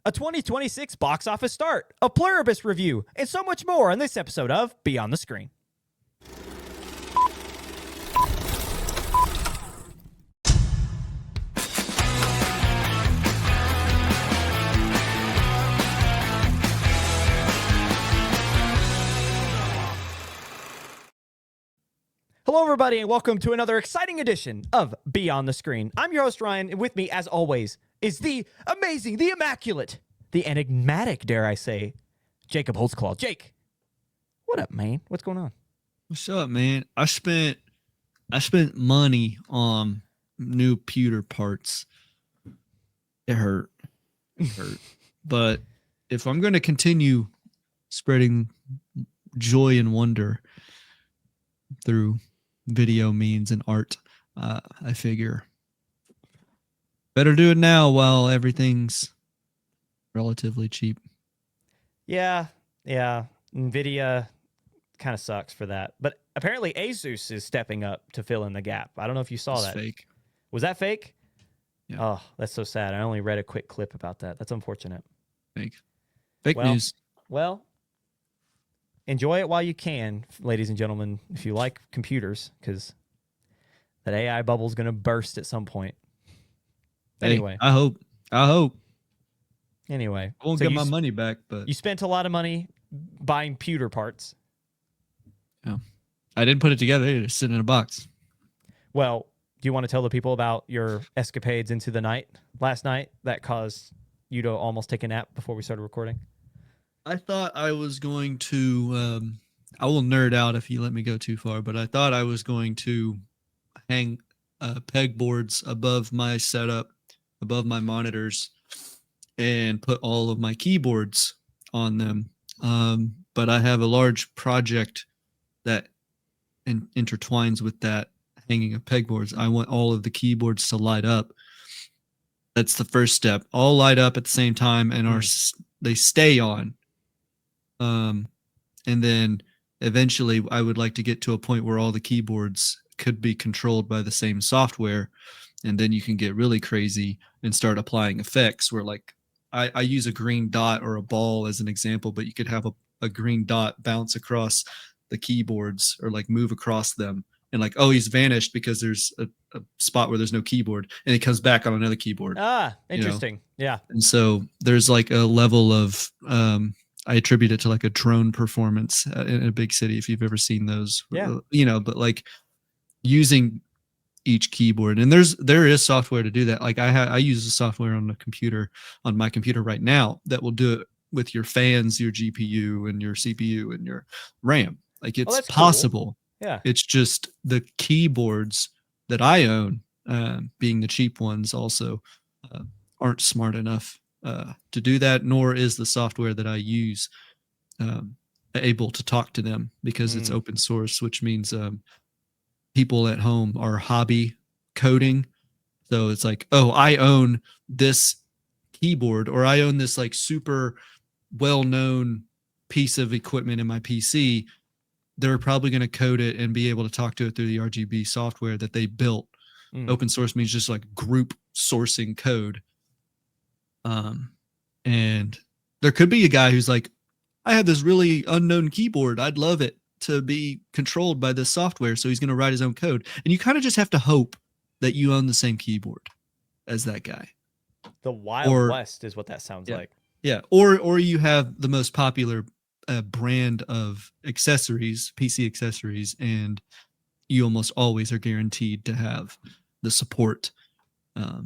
a 2026 box office start, a Pluribus review, and so much more on this episode of Beyond the Screen. Hello, everybody, and welcome to another exciting edition of Beyond the Screen. I'm your host, Ryan, and with me, as always, is the amazing, the immaculate, the enigmatic, dare I say, Jacob Holtzclaw. Jake, what up, man? What's going on? What's up, man? I spent money on new pewter parts. It hurt. But if I'm going to continue spreading joy and wonder through video means and art, I figure better do it now while everything's relatively cheap. Yeah. NVIDIA kind of sucks for that. But apparently Asus is stepping up to fill in the gap. I don't know if you saw that. Fake. Was that fake? Yeah. Oh, that's so sad. I only read a quick clip about that. That's unfortunate. Fake news. Well, enjoy it while you can, ladies and gentlemen, if you like computers, because that AI bubble is going to burst at some point. Anyway. I hope. Anyway. I won't get my money back, but you spent a lot of money buying pewter parts. Yeah. I didn't put it together. It just sitting in a box. Well, do you want to tell the people about your escapades into the night last night that caused you to almost take a nap before we started recording? I thought I was going to, I will nerd out if you let me go too far, but I thought I was going to hang pegboards above my setup, above my monitors, and put all of my keyboards on them. But I have a large project that intertwines with that hanging of pegboards. I want all of the keyboards to light up. That's the first step. All light up at the same time and they stay on. And then eventually I would like to get to a point where all the keyboards could be controlled by the same software. And then you can get really crazy and start applying effects where, like, I use a green dot or a ball as an example, but you could have a green dot bounce across the keyboards or like move across them. And like, oh, he's vanished because there's a spot where there's no keyboard, and he comes back on another keyboard. Ah, interesting. Yeah. And so there's like a level of, I attribute it to like a drone performance in a big city. If you've ever seen those, but like using each keyboard, and there is software to do that. Like I use the software on my computer right now that will do it with your fans, your GPU and your CPU and your RAM. Like it's possible. Cool. Yeah. It's just the keyboards that I own, being the cheap ones also, aren't smart enough to do that, nor is the software that I use able to talk to them because it's open source, which means people at home are hobby coding. So it's like, oh, I own this keyboard, or I own this like super well-known piece of equipment in my PC. They're probably going to code it and be able to talk to it through the RGB software that they built. Open source means just like group sourcing code. And there could be a guy who's like, I have this really unknown keyboard. I'd love it to be controlled by this software. So he's going to write his own code. And you kind of just have to hope that you own the same keyboard as that guy. The Wild West is what that sounds like. Yeah. Or you have the most popular brand of accessories, PC accessories, and you almost always are guaranteed to have the support. So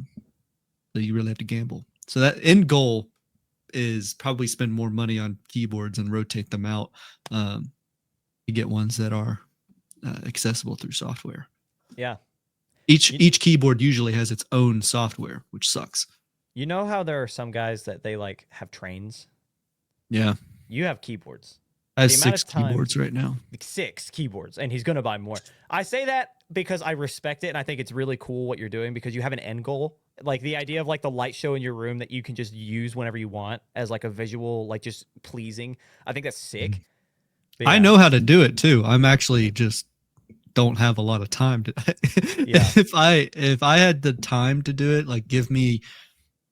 you really have to gamble. So that end goal is probably spend more money on keyboards and rotate them out to get ones that are accessible through software. Yeah. Each keyboard usually has its own software, which sucks. You know how there are some guys that they like have trains? Yeah. You have keyboards. I have 6 keyboards right now. 6 keyboards, and he's going to buy more. I say that because I respect it, and I think it's really cool what you're doing because you have an end goal. Like the idea of like the light show in your room that you can just use whenever you want as like a visual, like just pleasing. I think that's sick. Yeah. I know how to do it too. I'm actually just don't have a lot of time to. Yeah. If I had the time to do it, like give me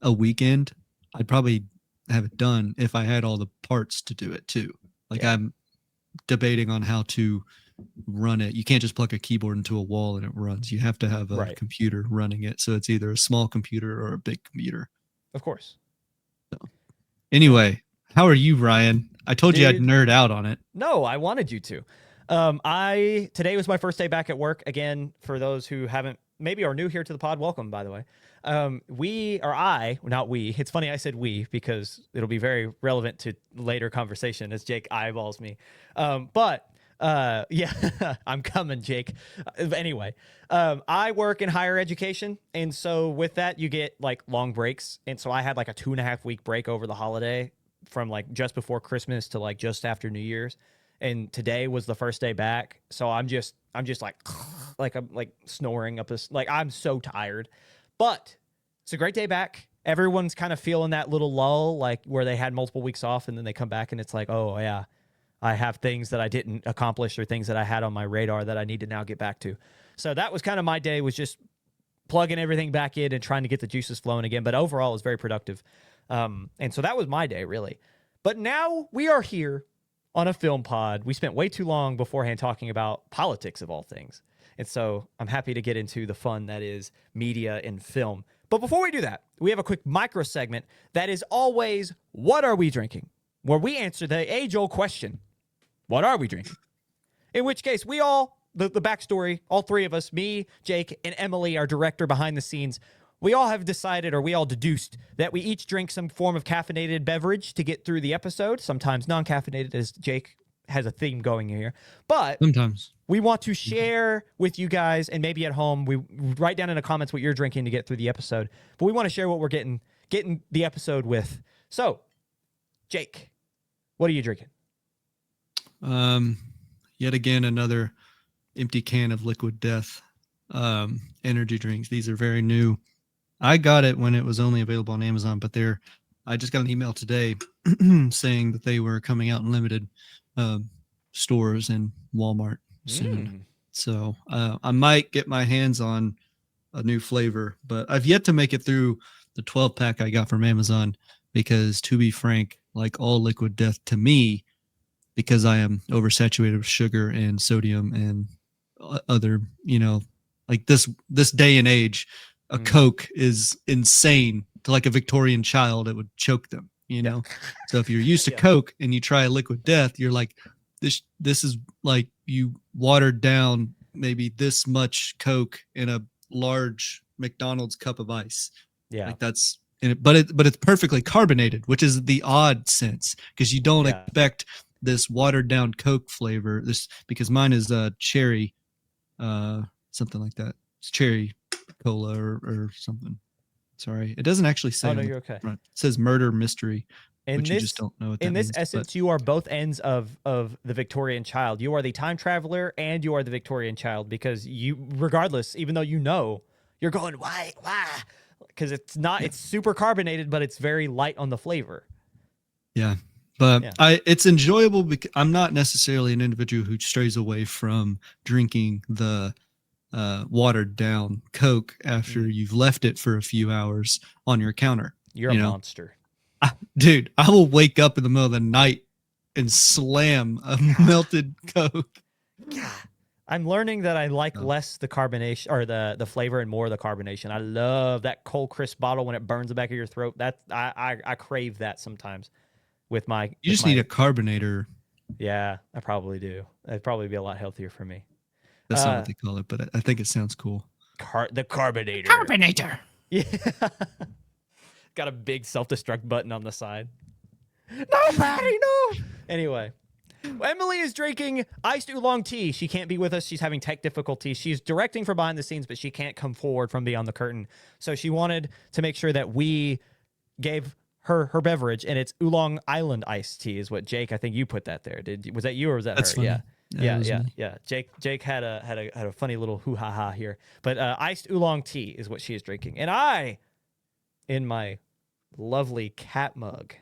a weekend, I'd probably have it done if I had all the parts to do it too. Like I'm debating on how to run it. You can't just plug a keyboard into a wall and it runs. You have to have a computer running it. So it's either a small computer or a big computer. Of course. So anyway, how are you, Ryan? I told you I'd nerd out on it. No, I wanted you to. Today was my first day back at work. Again, for those who haven't, maybe are new here to the pod, welcome, by the way. It's funny I said we because it'll be very relevant to later conversation as Jake eyeballs me. Yeah, I'm coming, Jake. Anyway, I work in higher education. And so with that, you get like long breaks. And so I had like a 2.5 week break over the holiday from like just before Christmas to like just after New Year's. And today was the first day back. So I'm just like, I'm like snoring up this, like I'm so tired, but it's a great day back. Everyone's kind of feeling that little lull, like where they had multiple weeks off and then they come back and it's like, oh yeah, I have things that I didn't accomplish or things that I had on my radar that I need to now get back to. So that was kind of my day, was just plugging everything back in and trying to get the juices flowing again. But overall, it was very productive. And so that was my day, really. But now we are here on a film pod. We spent way too long beforehand talking about politics of all things. And so I'm happy to get into the fun that is media and film. But before we do that, we have a quick micro segment that is always, what are we drinking? Where we answer the age-old question, what are we drinking? In which case, we all, the backstory, all three of us, me, Jake, and Emily, our director behind the scenes, we all have decided, or we all deduced, that we each drink some form of caffeinated beverage to get through the episode, sometimes non-caffeinated, as Jake has a theme going here. But sometimes we want to share with you guys, and maybe at home, we write down in the comments what you're drinking to get through the episode. But we want to share what we're getting the episode with. So, Jake, what are you drinking? Yet again, another empty can of Liquid Death energy drinks. These are very new. I got it when it was only available on Amazon, but I just got an email today saying that they were coming out in limited stores and Walmart soon. So I might get my hands on a new flavor, but I've yet to make it through the 12 pack I got from Amazon because, to be frank, like all Liquid Death to me, because I am oversaturated with sugar and sodium and other, like this day and age, a Coke is insane. To like a Victorian child, it would choke them, So if you're used to Coke and you try a Liquid Death, you're like, this is like you watered down maybe this much Coke in a large McDonald's cup of ice. Yeah. Like that's in it, but it's perfectly carbonated, which is the odd sense because you don't expect this watered down Coke flavor. Because mine is cherry, something like that. It's cherry cola or something. Sorry, it doesn't actually say. Oh no, you're okay. Front. It says murder mystery. In you just don't know what that in this means, essence, you are both ends of the Victorian child. You are the time traveler and you are the Victorian child because you, regardless, even though you're going, why? Because it's super carbonated, but it's very light on the flavor. Yeah. But it's enjoyable because I'm not necessarily an individual who strays away from drinking the watered down Coke after you've left it for a few hours on your counter. You're a monster. Dude, I will wake up in the middle of the night and slam a melted Coke. God. I'm learning that I like less the carbonation or the flavor and more the carbonation. I love that cold, crisp bottle when it burns the back of your throat. I crave that sometimes. You just need a carbonator. Yeah, I probably do. It'd probably be a lot healthier for me. That's not what they call it, but I think it sounds cool. The carbonator. Carbonator. Yeah. Got a big self-destruct button on the side. Nobody, no. Anyway, Emily is drinking iced oolong tea. She can't be with us. She's having tech difficulties. She's directing from behind the scenes, but she can't come forward from beyond the curtain. So she wanted to make sure that we gave her beverage, and it's Oolong Island iced tea is what Jake, I think you put that there. Was that you or was that That's her? funny. Yeah. Jake had a funny little hoo-ha-ha here. But iced oolong tea is what she is drinking. And I, in my lovely cat mug,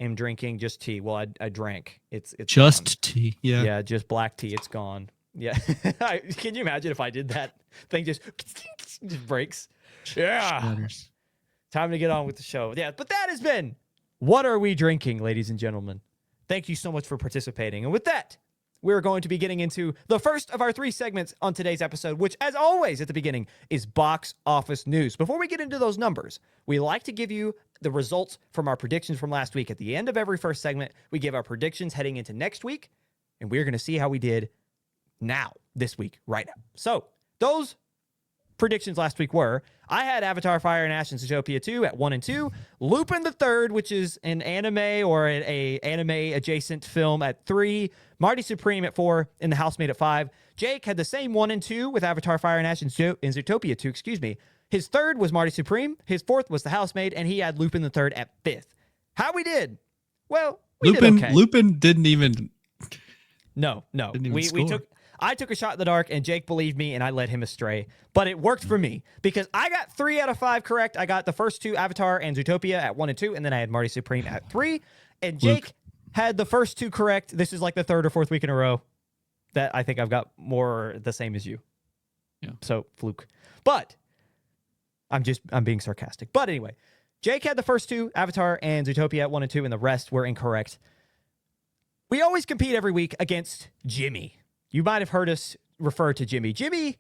am drinking just tea. Well, I drank. It's just gone. Tea. Yeah. Yeah, just black tea. It's gone. Yeah. Can you imagine if I did that thing just breaks? Yeah. Shatters. Time to get on with the show. Yeah, but that has been What are we drinking, ladies and gentlemen? Thank you so much for participating. And with that, we're going to be getting into the first of our 3 segments on today's episode, which, as always, at the beginning is box office news. Before we get into those numbers, we like to give you the results from our predictions from last week. At the end of every first segment, we give our predictions heading into next week, and we're going to see how we did this week, right now. So those predictions last week were, I had Avatar, Fire and Ash, and Zootopia 2 at 1 and 2. Lupin the Third, which is an anime or a anime adjacent film, at 3. Marty Supreme at 4, and The Housemaid at 5. Jake had the same 1 and 2 with Avatar, Fire and Ash, and Zootopia 2, excuse me. His third was Marty Supreme. His fourth was The Housemaid, and he had Lupin the Third at 5th. How we did? Well, we did okay. Lupin didn't even. No. Didn't even score. I took a shot in the dark, and Jake believed me, and I led him astray. But it worked for me because I got 3 out of 5 correct. I got the first 2, Avatar and Zootopia, at 1 and 2, and then I had Marty Supreme at 3. And Jake had the first 2 correct. This is like the 3rd or 4th week in a row that I think I've got more the same as you. Yeah. So fluke. But I'm being sarcastic. But anyway, Jake had the first 2, Avatar and Zootopia, at 1 and 2, and the rest were incorrect. We always compete every week against Jimmy. You might have heard us refer to Jimmy. Jimmy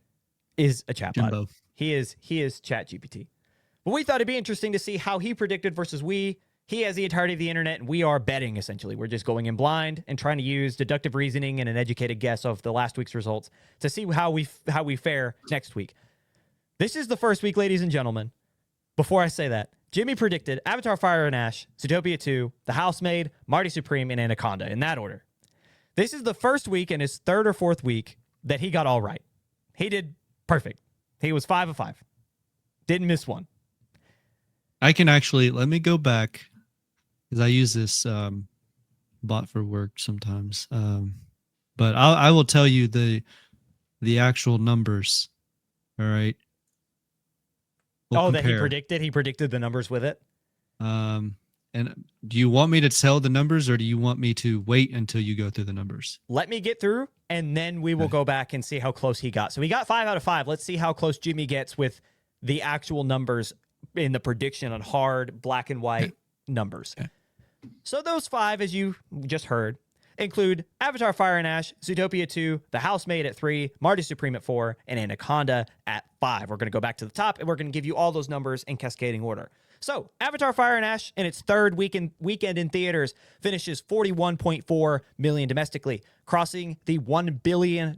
is a chatbot. He is ChatGPT. But we thought it'd be interesting to see how he predicted versus we. He has the entirety of the internet, and we are betting, essentially. We're just going in blind and trying to use deductive reasoning and an educated guess of the last week's results to see how we fare next week. This is the first week, ladies and gentlemen. Before I say that, Jimmy predicted Avatar, Fire and Ash, Zootopia 2, The Housemaid, Marty Supreme, and Anaconda, in that order. This is the first week in his 3rd or 4th week that he got all right. He did perfect. He was 5 of 5. Didn't miss one. I can actually, let me go back, because I use this bot for work sometimes. But I will tell you the actual numbers. All right. That he predicted? He predicted the numbers with it? And do you want me to tell the numbers, or do you want me to wait until you go through the numbers? Let me get through, and then we will go back and see how close he got. So he got 5 out of 5. Let's see how close Jimmy gets with the actual numbers in the prediction on hard black and white numbers. Okay. So those 5, as you just heard, include Avatar, Fire and Ash, Zootopia 2, The Housemaid at 3, Marty Supreme at 4, and Anaconda at 5. We're going to go back to the top, and we're going to give you all those numbers in cascading order. So, Avatar, Fire and Ash, in its 3rd weekend in theaters, finishes $41.4 million domestically, crossing the $1 billion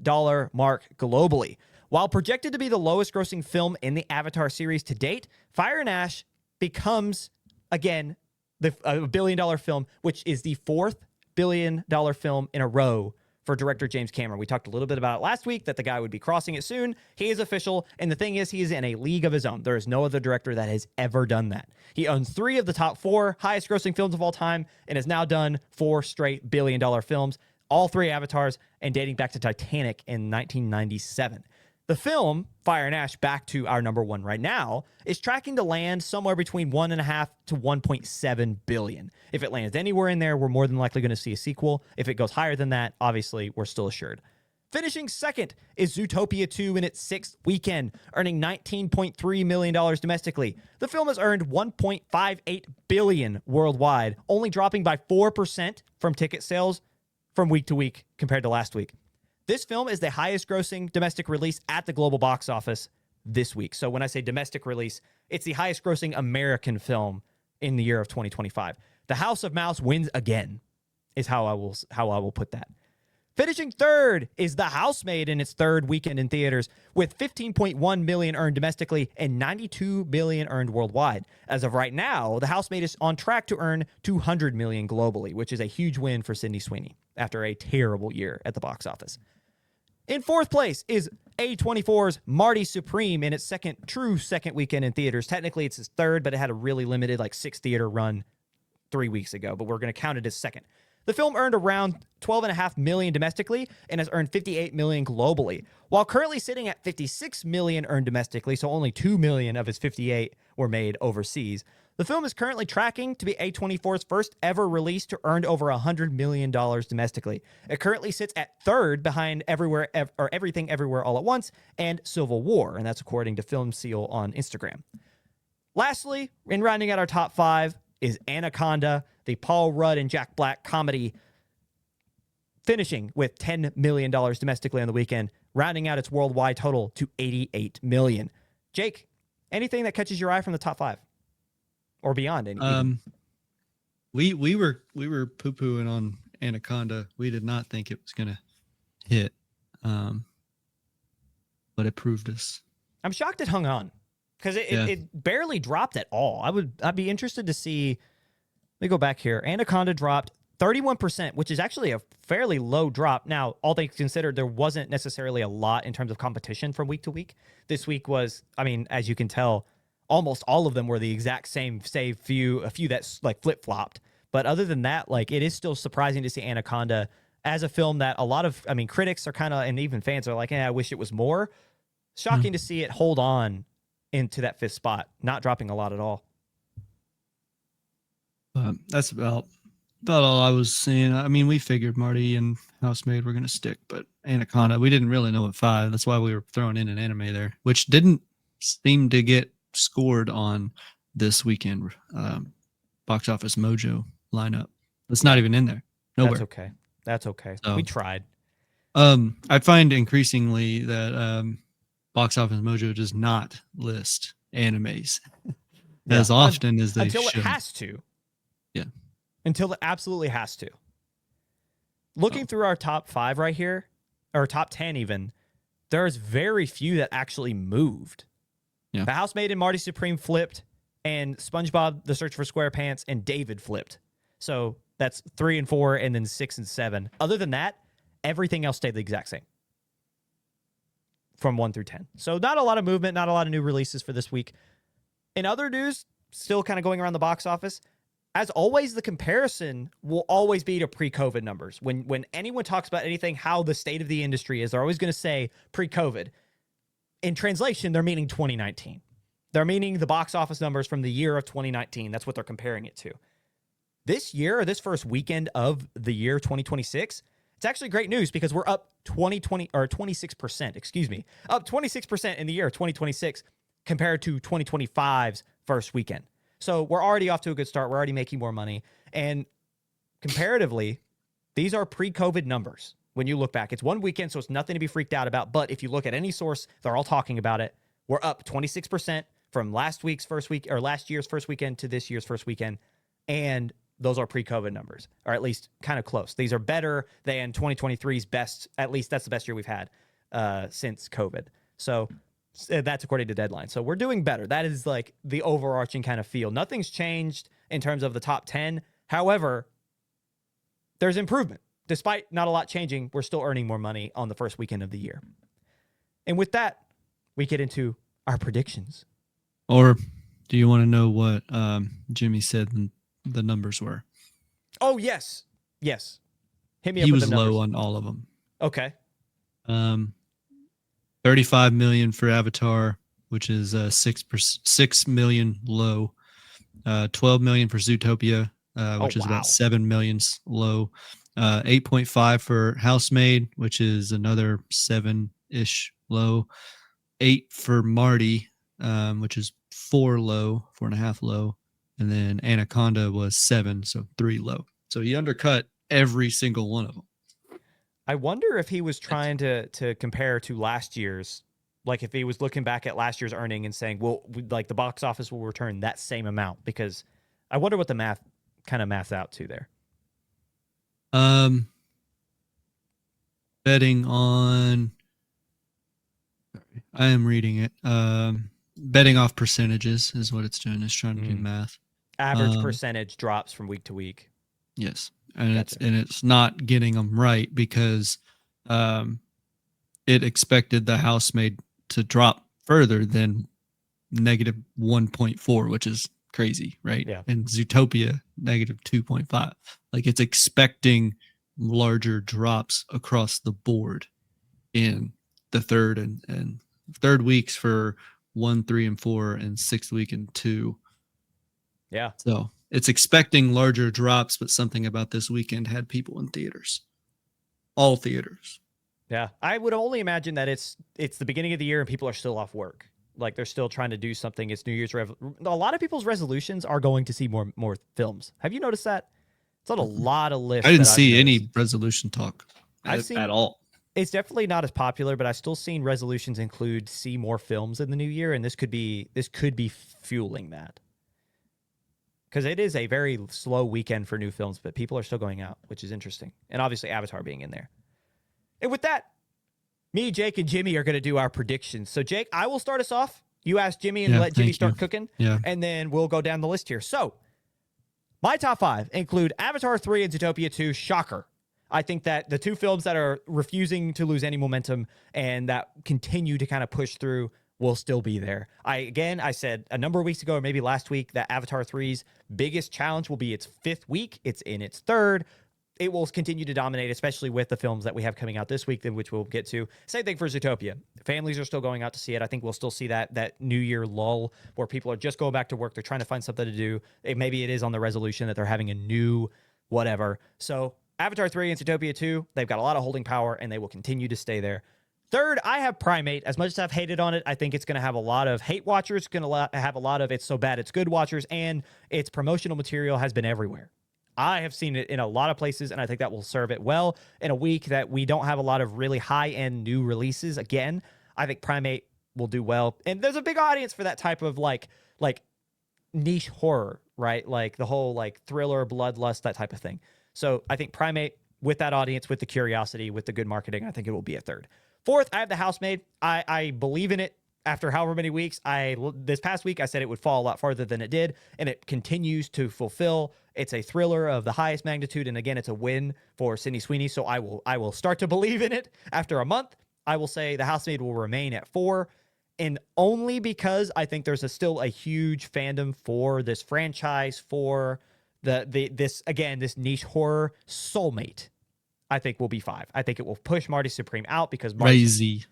mark globally. While projected to be the lowest-grossing film in the Avatar series to date, Fire and Ash becomes, again, a billion-dollar film, which is the 4th billion-dollar film in a row for director James Cameron. We talked a little bit about it last week, that the guy would be crossing it soon. He is official, and the thing is, he is in a league of his own. There is no other director that has ever done that. He owns 3 of the top 4 highest-grossing films of all time, and has now done 4 straight billion-dollar films, all 3 Avatars, and dating back to Titanic in 1997. The film, Fire and Ash, back to our number 1 right now, is tracking to land somewhere between $1.5 to $1.7 billion. If it lands anywhere in there, we're more than likely going to see a sequel. If it goes higher than that, obviously, we're still assured. Finishing second is Zootopia 2 in its 6th weekend, earning $19.3 million domestically. The film has earned $1.58 billion worldwide, only dropping by 4% from ticket sales from week to week compared to last week. This film is the highest grossing domestic release at the global box office this week. So when I say domestic release, it's the highest grossing American film in the year of 2025. The House of Mouse wins again, is how I will put that. Finishing third is The Housemaid in its 3rd weekend in theaters, with $15.1 million earned domestically and $92 million earned worldwide. As of right now, The Housemaid is on track to earn $200 million globally, which is a huge win for Sydney Sweeney after a terrible year at the box office. In 4th place is E44's Marty Supreme in its true second weekend in theaters. Technically, it's its 3rd, but it had a really limited 6-theater run 3 weeks ago, but we're going to count it as 2nd. The film earned around $12.5 million domestically and has earned $58 million globally. While currently sitting at $56 million earned domestically, so only $2 million of its 58 were made overseas, the film is currently tracking to be A24's first ever release to earn over $100 million domestically. It currently sits at 3rd behind Everything Everywhere All at Once and Civil War, and that's according to Film Seal on Instagram. Lastly, in rounding out our top 5 is Anaconda, the Paul Rudd and Jack Black comedy, finishing with $10 million domestically on the weekend, rounding out its worldwide total to $88 million. Jake, anything that catches your eye from the top 5 or beyond? We were poo-pooing on Anaconda. We did not think it was gonna hit, but it proved us. I'm shocked it hung on because it barely dropped at all. I'd be interested to see. Let me go back here. Anaconda dropped 31%, which is actually a fairly low drop. Now, all things considered, there wasn't necessarily a lot in terms of competition from week to week. This week was, I mean, as you can tell, almost all of them were the exact same, save a few that's like flip-flopped. But other than that, like, it is still surprising to see Anaconda as a film that a lot of, I mean, critics are kind of, and even fans are like, I wish it was more. Shocking to see it hold on into that 5th spot, not dropping a lot at all. That's about all I was seeing. I mean, we figured Marty and Housemaid were going to stick, but Anaconda, we didn't really know at 5. That's why we were throwing in an anime there, which didn't seem to get scored on this weekend Box Office Mojo lineup. It's not even in there. Nowhere. That's okay. So, we tried. I find increasingly that Box Office Mojo does not list animes as often as they until should. It has to. Yeah. Until it absolutely has to. Looking through our top 5 right here, or top 10 even, there's very few that actually moved. Yeah. The Housemaid and Marty Supreme flipped, and SpongeBob: The Search for SquarePants and David flipped. So that's 3 and 4, and then 6 and 7. Other than that, everything else stayed the exact same from 1 through 10. So not a lot of movement, not a lot of new releases for this week. In other news, still kind of going around the box office, as always, the comparison will always be to pre-COVID numbers. When anyone talks about anything, how the state of the industry is, they're always going to say pre-COVID. In translation, they're meaning 2019. They're meaning the box office numbers from the year of 2019. That's what they're comparing it to. This year, or this first weekend of the year 2026, it's actually great news because we're up 26%, excuse me, up 26% in the year of 2026 compared to 2025's first weekend. So we're already off to a good start. We're already making more money. And comparatively, these are pre-COVID numbers. When you look back, it's one weekend, so it's nothing to be freaked out about. But if you look at any source, they're all talking about it. We're up 26% from last year's first weekend to this year's first weekend. And those are pre-COVID numbers, or at least kind of close. These are better than 2023's best. At least that's the best year we've had since COVID. So that's according to Deadline. So we're doing better. That is like the overarching kind of feel. Nothing's changed in terms of the top 10. However, there's improvement. Despite not a lot changing, we're still earning more money on the first weekend of the year. And with that, we get into our predictions. Or do you want to know what Jimmy said the numbers were? Oh, yes. Yes. Hit me up he with was the numbers. low on all of them. Okay. 35 million for Avatar, which is 6 million low. 12 million for Zootopia, which is about 7 million low. 8.5 for Housemaid, which is another 7-ish low. 8 for Marty, which is 4.5 low. And then Anaconda was 7, so 3 low. So he undercut every single one of them. I wonder if he was trying to compare to last year's, like if he was looking back at last year's earning and saying, well, like the box office will return that same amount, because I wonder what the math out to there. Betting on, I am reading it. Betting off percentages is what it's doing. It's trying to do math. Average percentage drops from week to week. Yes. And Gotcha. it's not getting them right because it expected the Housemaid to drop further than negative 1.4, which is crazy, right? Yeah. And Zootopia negative 2.5. Like, it's expecting larger drops across the board in the third and third weeks for 1, 3, and 4, and 6th week and 2. Yeah. So it's expecting larger drops, but something about this weekend had people in theaters. All theaters. Yeah. I would only imagine that it's the beginning of the year and people are still off work. Like, they're still trying to do something. It's New Year's. A lot of people's resolutions are going to see more films. Have you noticed that? It's not a lot of lists. I didn't that I've see noticed. any resolution talk I've seen at all. It's definitely not as popular, but I've still seen resolutions include see more films in the new year, and this could be fueling that because it is a very slow weekend for new films, but people are still going out, which is interesting, and obviously Avatar being in there. And with that, me, Jake, and Jimmy are going to do our predictions. So Jake, I will start us off. You ask Jimmy and let Jimmy thank start you. cooking, Yeah. and then we'll go down the list here. So my top 5 include Avatar 3 and Zootopia 2. Shocker. I think that the two films that are refusing to lose any momentum and that continue to kind of push through will still be there. I said a number of weeks ago, or maybe last week, that Avatar 3's biggest challenge will be its 5th week. It's in its 3rd. It will continue to dominate, especially with the films that we have coming out this week, which we'll get to. Same thing for Zootopia. Families are still going out to see it. I think we'll still see that New Year lull where people are just going back to work. They're trying to find something to do. Maybe it is on the resolution that they're having a new whatever. So Avatar 3 and Zootopia 2, they've got a lot of holding power, and they will continue to stay there. 3rd, I have Primate. As much as I've hated on it, I think it's going to have a lot of hate watchers, going to have a lot of it's so bad it's good watchers, and its promotional material has been everywhere. I have seen it in a lot of places, and I think that will serve it well in a week that we don't have a lot of really high-end new releases. Again, I think Primate will do well. And there's a big audience for that type of like niche horror, right? Like the whole like thriller, bloodlust, that type of thing. So I think Primate, with that audience, with the curiosity, with the good marketing, I think it will be a 3rd. 4th, I have The Housemaid. I believe in it after however many weeks. This past week, I said it would fall a lot farther than it did, and it continues to fulfill. It's a thriller of the highest magnitude, and again, it's a win for Sydney Sweeney, so I will start to believe in it after a month. I will say The Housemaid will remain at 4, and only because I think there's still a huge fandom for this franchise, for this niche horror. Soulmate, I think, will be 5. I think it will push Marty Supreme out because Crazy.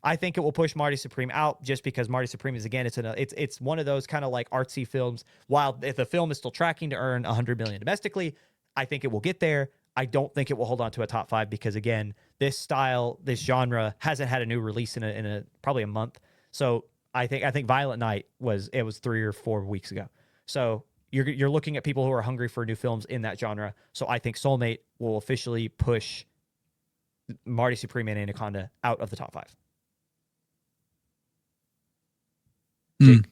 I think it will push Marty Supreme out just because Marty Supreme is, again, it's one of those kind of like artsy films. While if the film is still tracking to earn $100 million domestically, I think it will get there. I don't think it will hold on to a top 5 because, again, this style, this genre hasn't had a new release in a probably a month. So I think Violent Night was 3 or 4 weeks ago. So you're looking at people who are hungry for new films in that genre. So I think Soulmate will officially push Marty Supreme and Anaconda out of the top 5. Jake?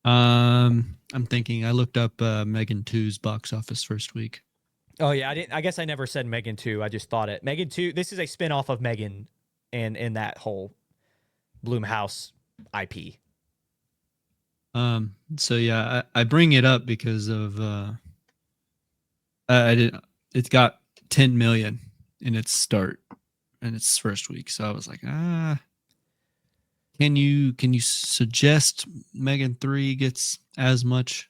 I'm thinking. I looked up Megan 2's box office first week. Oh yeah, I guess I never said Megan 2. I just thought it. Megan 2. This is a spinoff of Megan, and in that whole Blumhouse IP. So yeah, I bring it up because of it's got 10 million in its start in its first week. So I was like, can you suggest Megan 3 gets as much?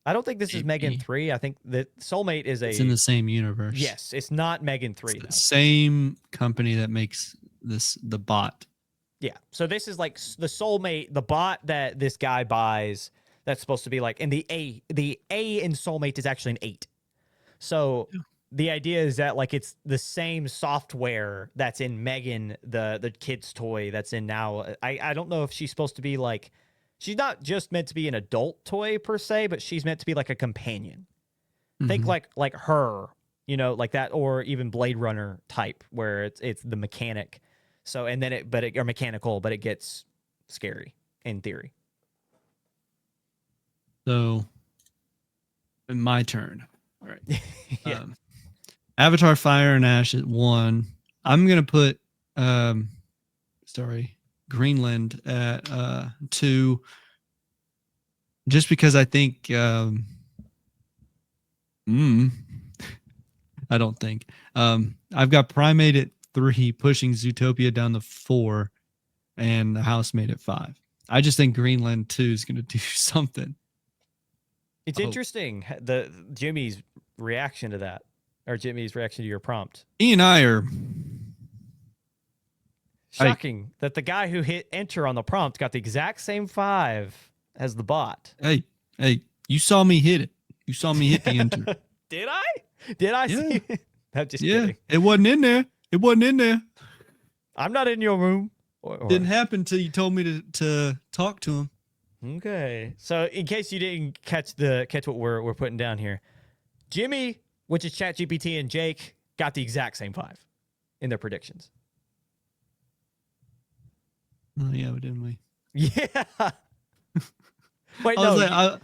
I don't think this is Megan 3. I think that Soulmate is it's in the same universe. Yes, it's not Megan 3 though. Same company that makes the bot. Yeah. So this is like the Soulmate, the bot that this guy buys that's supposed to be like, and the A in Soulmate is actually an 8. So the idea is that like it's the same software that's in Megan, the kid's toy that's in now. I don't know if she's supposed to be like, she's not just meant to be an adult toy per se, but she's meant to be like a companion. Mm-hmm. Think like her, like that, or even Blade Runner type where it's the mechanic. So, and then or mechanical, but it gets scary in theory. So, my turn. All right. Yeah. Avatar Fire and Ash at 1. I'm going to put, Greenland at 2. Just because I think, I don't think. I've got Primate at 3, pushing Zootopia down to 4, and The Housemaid at 5. I just think Greenland 2 is going to do something. It's interesting, the Jimmy's reaction to that, or Jimmy's reaction to your prompt. He and I are... Shocking that the guy who hit enter on the prompt got the exact same 5 as the bot. Hey, you saw me hit it. You saw me hit the enter. Did I? Did I see it? I'm just kidding. It wasn't in there. I'm not in your room. Didn't happen until you told me to talk to him. Okay. So in case you didn't catch what we're putting down here, Jimmy, which is ChatGPT, and Jake got the exact same 5 in their predictions. Oh yeah, didn't we? Yeah. Wait, I no. was like,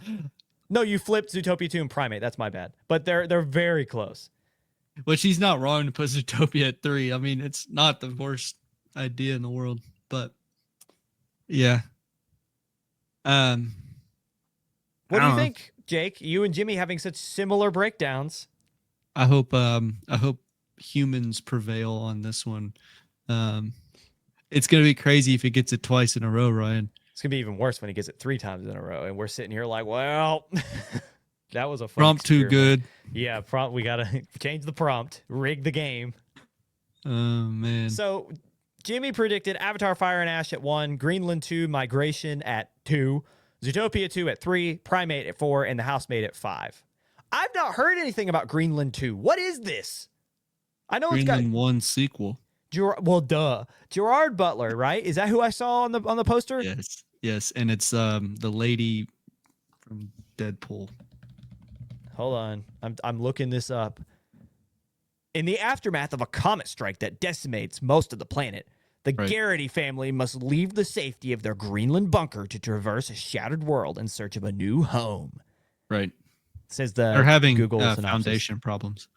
No, you flipped Zootopia 2 and Primate. That's my bad. But they're very close. But she's not wrong to put Zootopia at 3. I mean, it's not the worst idea in the world, but yeah. What do you think, Jake? You and Jimmy having such similar breakdowns. I hope humans prevail on this one. It's gonna be crazy if he gets it twice in a row, Ryan. It's gonna be even worse when he gets it 3 times in a row, and we're sitting here like, well, that was a fun prompt too good. Yeah, prompt. We gotta change the prompt, rig the game. Oh man. So Jimmy predicted Avatar: Fire and Ash at 1, Greenland 2, Migration at 2, Zootopia 2 at 3, Primate at 4, and The Housemaid at 5. I've not heard anything about Greenland 2. What is this? I know Greenland it's got 1 sequel. well, duh. Gerard Butler, right? Is that who I saw on the poster? Yes, and it's the lady from Deadpool. Hold on. I'm looking this up. In the aftermath of a comet strike that decimates most of the planet, the Garrity family must leave the safety of their Greenland bunker to traverse a shattered world in search of a new home. Right. Says they're having Google foundation problems.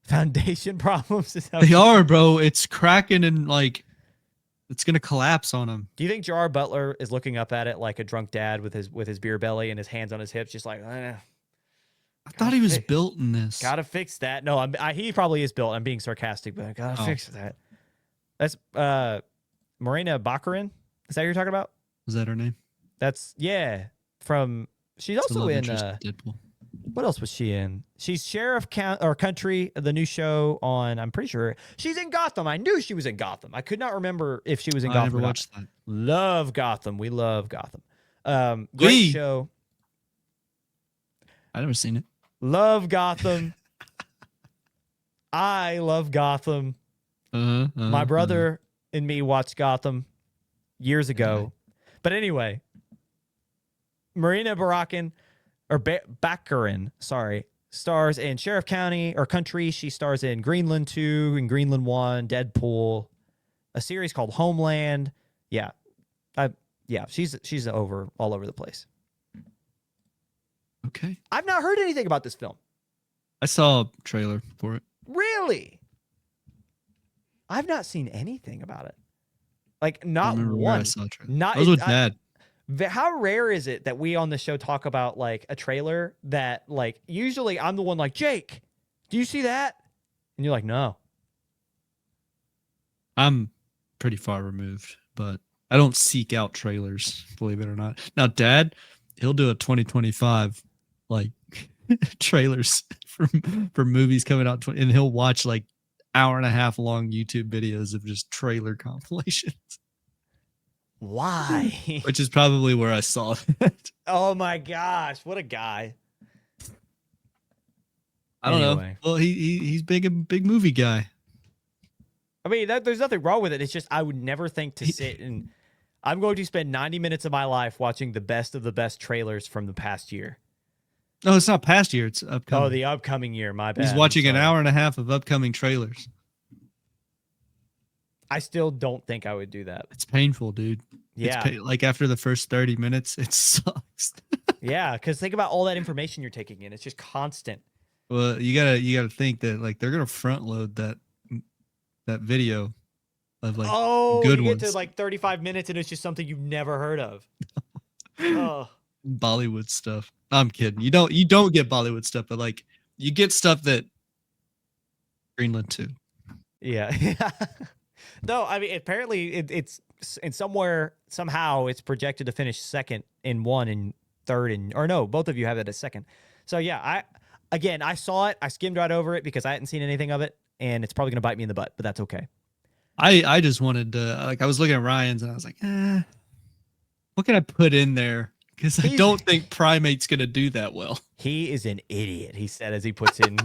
Foundation problems? They are, bro. It's cracking and like it's gonna collapse on them. Do you think Gerard Butler is looking up at it like a drunk dad with his beer belly and his hands on his hips, just like, I thought he was built in this. Gotta fix that. No, he probably is built. I'm being sarcastic, but I gotta fix that. That's Marina Baccarin. Is that who you're talking about? Was that her name? That's she's also in Deadpool. What else was she in? She's Sheriff Country, the new show on. I'm pretty sure she's in Gotham. I knew she was in Gotham. I could not remember if she was in Gotham. I never watched that. Love Gotham. We love Gotham. Great show. I never seen it. Love Gotham. I love Gotham. My brother and me watched Gotham years ago. But anyway, Marina Baccarin, stars in Sheriff County or Country. She stars in Greenland 2 and Greenland 1, Deadpool, a series called Homeland. Yeah. She's all over the place. Okay. I've not heard anything about this film. I saw a trailer for it. Really? I've not seen anything about it. Like, not one. I saw a trailer. I was with Dad. How rare is it that we on the show talk about like a trailer that like usually I'm the one like, Jake, do you see that? And you're like, no. I'm pretty far removed, but I don't seek out trailers, believe it or not. Now, Dad, he'll do a 2025 like trailers for movies coming out, and he'll watch like hour and a half long YouTube videos of just trailer compilations. Why? Which is probably where I saw it. Oh my gosh, what a guy! I don't know. Well, he's big movie guy. I mean, there's nothing wrong with it. It's just I would never think to sit and I'm going to spend 90 minutes of my life watching the best of the best trailers from the past year. No, it's not past year. It's upcoming. Oh, the upcoming year. My bad. He's watching an hour and a half of upcoming trailers. I still don't think I would do that. It's painful, dude. Yeah. Like after the first 30 minutes, it sucks. Yeah, because think about all that information you're taking in. It's just constant. Well, you gotta think that like they're gonna front load that video of like good ones. Get to like 35 minutes and it's just something you've never heard of. Oh. Bollywood stuff. I'm kidding. You don't get Bollywood stuff, but like you get stuff that Greenland too. Yeah. No, I mean apparently it's in somehow it's projected to finish second in 1 and third both of you have it as second. So yeah, I saw it. I skimmed right over it because I hadn't seen anything of it, and it's probably gonna bite me in the butt, but that's okay. I just wanted to I was looking at Ryan's and I was like, what can I put in there? Because I don't think Primate's gonna do that well. He is an idiot, he said as he puts in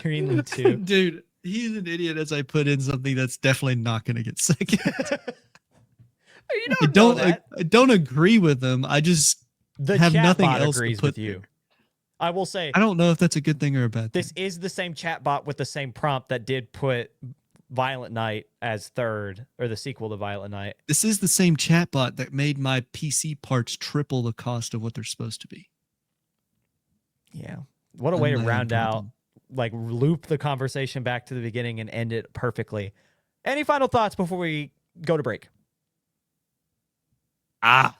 Greenland 2. Dude, he's an idiot as I put in something that's definitely not gonna get second. I don't agree with him. I just the have chat nothing bot else agrees to put with you. I will say I don't know if that's a good thing or a bad thing. this is the same chatbot with the same prompt that did put Violent Night as third, or the sequel to Violent Night. This is the same chatbot that made my PC parts triple the cost of what they're supposed to be. Yeah. What a way to round out, like loop the conversation back to the beginning and end it perfectly. Any final thoughts before we go to break? And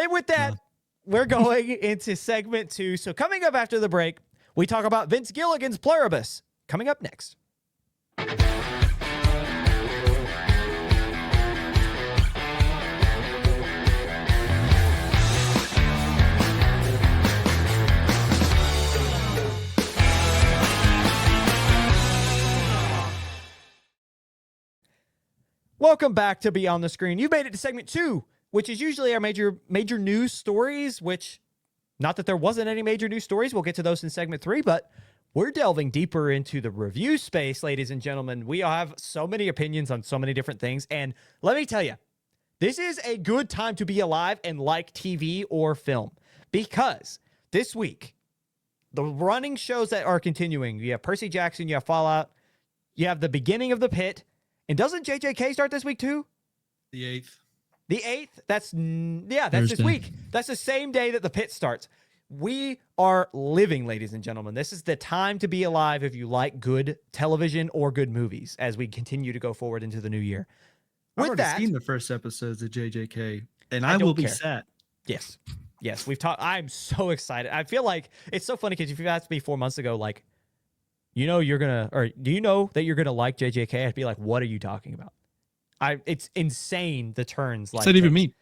with that, we're going into segment 2. So coming up after the break, we talk about Vince Gilligan's Pluribus. Coming up next. Welcome back to Beyond the Screen. You made it to segment 2, which is usually our major news stories, which, not that there wasn't any major news stories. We'll get to those in segment 3, but we're delving deeper into the review space, ladies and gentlemen. We have so many opinions on so many different things. And let me tell you, this is a good time to be alive and like TV or film, because this week, the running shows that are continuing, you have Percy Jackson, you have Fallout, you have the beginning of The Pit. And doesn't JJK start this week too? The 8th. The 8th? That's this week. That's the same day that The Pit starts. We are living, ladies and gentlemen. This is the time to be alive if you like good television or good movies as we continue to go forward into the new year. I've already seen the first episodes of JJK, and I will be sad. Yes, we've talked. I'm so excited. I feel like it's so funny because if you asked me 4 months ago, like, do you know that you're gonna like JJK? I'd be like, what are you talking about? It's insane the turns. What's that even mean?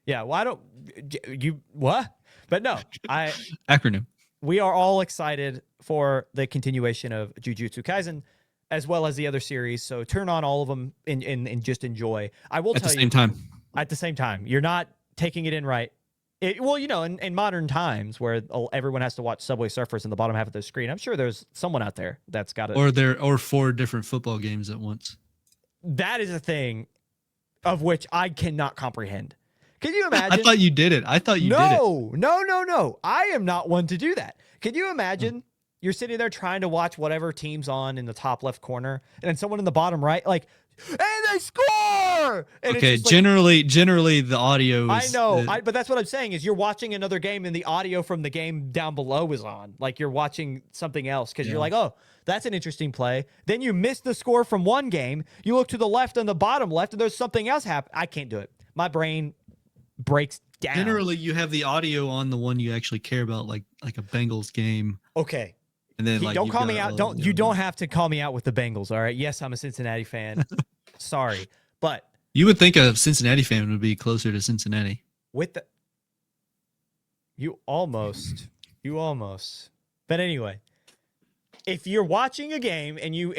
Yeah, well, I don't. You what? But no, acronym. We are all excited for the continuation of Jujutsu Kaisen, as well as the other series. So turn on all of them and just enjoy. I will tell you at the same time, you're not taking it in right. In modern times where everyone has to watch Subway Surfers in the bottom half of the screen, I'm sure there's someone out there that's got it. Or 4 different football games at once. That is a thing of which I cannot comprehend. Can you imagine? I thought you did it. did it. No. I am not one to do that. Can you imagine you're sitting there trying to watch whatever team's on in the top left corner, and then someone in the bottom right, like, and they score. And okay, generally the audio is, I know, but that's what I'm saying is you're watching another game and the audio from the game down below is on. Like you're watching something else because you're like, oh, that's an interesting play. Then you miss the score from one game. You look to the left and the bottom left, and there's something else happen. I can't do it. My brain breaks down. Generally, you have the audio on the one you actually care about, like a Bengals game. Okay. And then don't call me out. You don't have to call me out with the Bengals. All right. Yes, I'm a Cincinnati fan. Sorry, but you would think a Cincinnati fan would be closer to Cincinnati. You almost. But anyway, if you're watching a game and you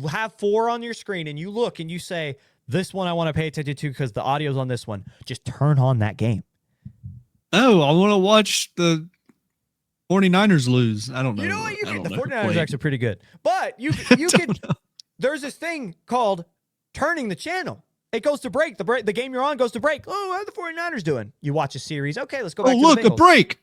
have 4 on your screen and you look and you say, this one I want to pay attention to because the audio's on this one, just turn on that game. Oh, I want to watch the 49ers lose. I don't know. You know what? The 49ers are actually pretty good. But you can. There's this thing called turning the channel. It goes to break. The game you're on goes to break. Oh, how are the 49ers doing? You watch a series. Okay, let's go back to the Bengals. A break.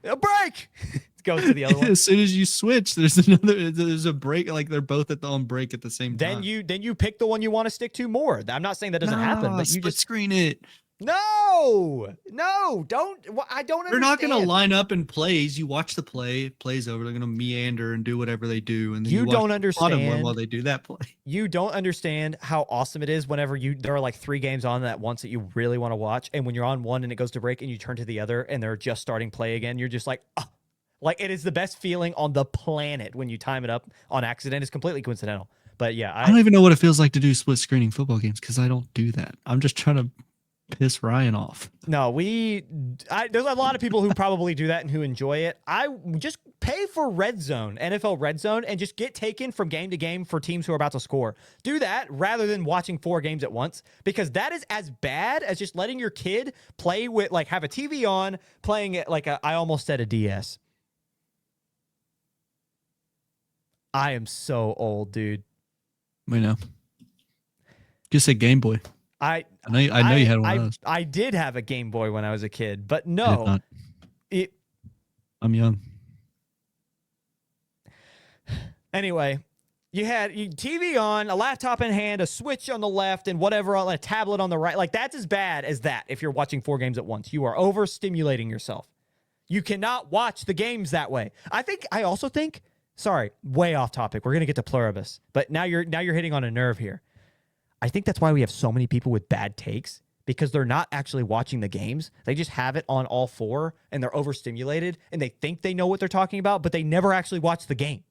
A break. It goes to the other one. As soon as you switch, there's a break. Like they're both on break at the same time. Then you pick the one you want to stick to more. I'm not saying that doesn't happen, but you just screen it. No, don't. I don't understand. They're not going to line up in plays. You watch the play, it plays over. They're going to meander and do whatever they do. And then you don't understand while they do that play. You don't understand how awesome it is whenever there are like 3 games on at once that you really want to watch. And when you're on one and it goes to break and you turn to the other and they're just starting play again, you're just like, oh. Like it is the best feeling on the planet when you time it up on accident. It's completely coincidental. But yeah, I don't even know what it feels like to do split screening football games because I don't do that. I'm just trying to piss Ryan off. No, there's a lot of people who probably do that and who enjoy it. I just pay for Red Zone, NFL Red Zone, and just get taken from game to game for teams who are about to score. Do that rather than watching 4 games at once, because that is as bad as just letting your kid play with, like, have a TV on, playing it like I almost said a DS. I am so old, dude. We know. Just say Game Boy. I know you had one of those. I did have a Game Boy when I was a kid, but no. It, I'm young. anyway, you had TV on, a laptop in hand, a switch on the left, and whatever, a tablet on the right. Like, that's as bad as that if you're watching 4 games at once. You are overstimulating yourself. You cannot watch the games that way. I also think, sorry, way off topic. We're going to get to Pluribus, but now you're hitting on a nerve here. I think that's why we have so many people with bad takes, because they're not actually watching the games. They just have it on all 4 and they're overstimulated and they think they know what they're talking about, but they never actually watch the game.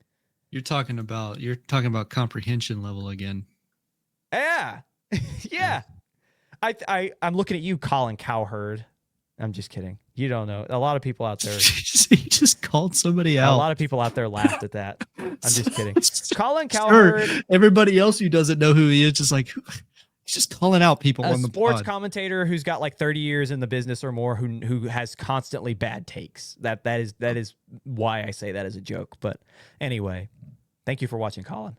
You're talking about comprehension level again. Yeah. Yeah. I'm looking at you, Colin Cowherd. I'm just kidding. You don't know. A lot of people out there. He just called somebody out. A lot of people out there laughed at that. I'm just kidding. Colin Cowherd. Sure. Everybody else who doesn't know who he is, just like, he's just calling out people on the sports pod. Commentator who's got like 30 years in the business or more, who has constantly bad takes. That is why I say that as a joke. But anyway, thank you for watching, Colin.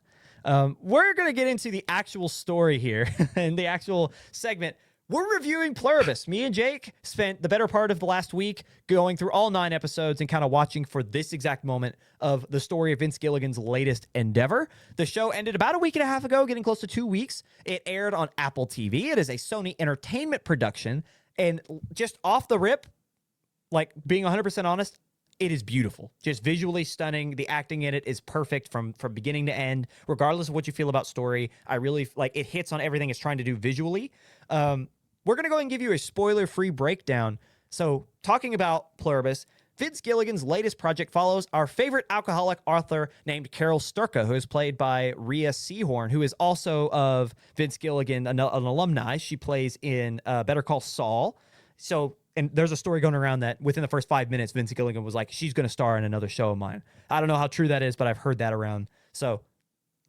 We're going to get into the actual story here and the actual segment. We're reviewing Pluribus. Me and Jake spent the better part of the last week going through all 9 episodes and kind of watching for this exact moment of the story of Vince Gilligan's latest endeavor. The show ended about a week and a half ago, getting close to 2 weeks. It aired on Apple TV. It is a Sony Entertainment production. And just off the rip, like being 100% honest, it is beautiful. Just visually stunning. The acting in it is perfect from beginning to end, regardless of what you feel about story. I really like it. Hits on everything it's trying to do visually. We're going to go and give you a spoiler-free breakdown. So, talking about Pluribus, Vince Gilligan's latest project follows our favorite alcoholic author named Carol Sturka, who is played by Rhea Seehorn, who is also of Vince Gilligan, an alumni. She plays in Better Call Saul. So, and there's a story going around that within the first 5 minutes, Vince Gilligan was like, she's going to star in another show of mine. I don't know how true that is, but I've heard that around. So,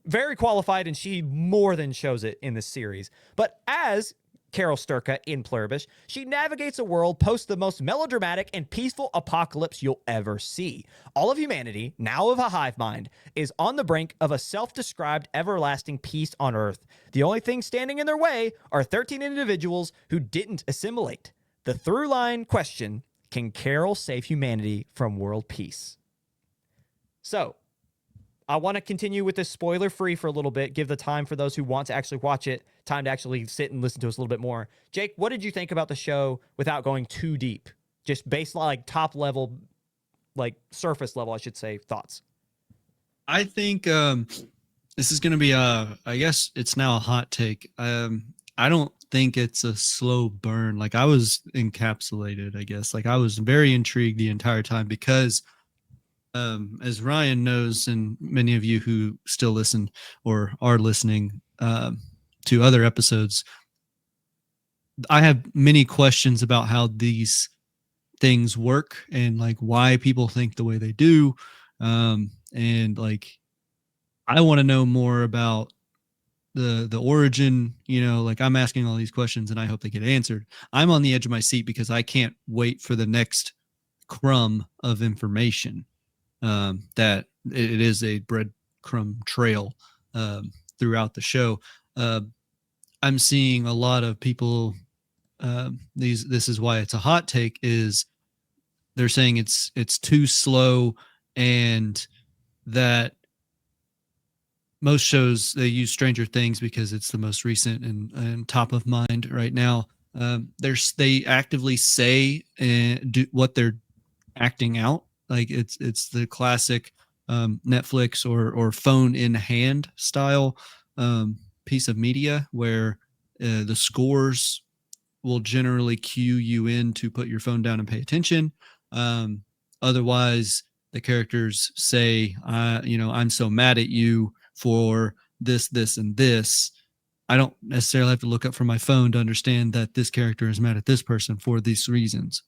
very qualified, and she more than shows it in this series. But as Carol Sturka in Pluribus, she navigates a world post the most melodramatic and peaceful apocalypse you'll ever see. All of humanity, now of a hive mind, is on the brink of a self-described everlasting peace on Earth. The only thing standing in their way are 13 individuals who didn't assimilate. The through-line question, can Carol save humanity from world peace? So, I want to continue with this spoiler-free for a little bit, give the time for those who want to actually watch it, time to actually sit and listen to us a little bit more. Jake, what did you think about the show without going too deep? Just baseline, like top level, like surface level, I should say, thoughts. I think this is going to be I guess it's now a hot take. I don't think it's a slow burn. Like, I was encapsulated, I guess. Like, I was very intrigued the entire time because as Ryan knows, and many of you who still listen or are listening to other episodes, I have many questions about how these things work and like why people think the way they do. And like, I want to know more about the origin, like I'm asking all these questions and I hope they get answered. I'm on the edge of my seat because I can't wait for the next crumb of information. That it is a breadcrumb trail throughout the show. I'm seeing a lot of people. This is why it's a hot take. Is they're saying it's too slow, and that most shows they use Stranger Things because it's the most recent and top of mind right now. They actively say and do what they're acting out. Like it's the classic Netflix or phone in hand style piece of media where the scores will generally cue you in to put your phone down and pay attention. Otherwise, the characters say, I'm so mad at you for this, this, and this. I don't necessarily have to look up from my phone to understand that this character is mad at this person for these reasons.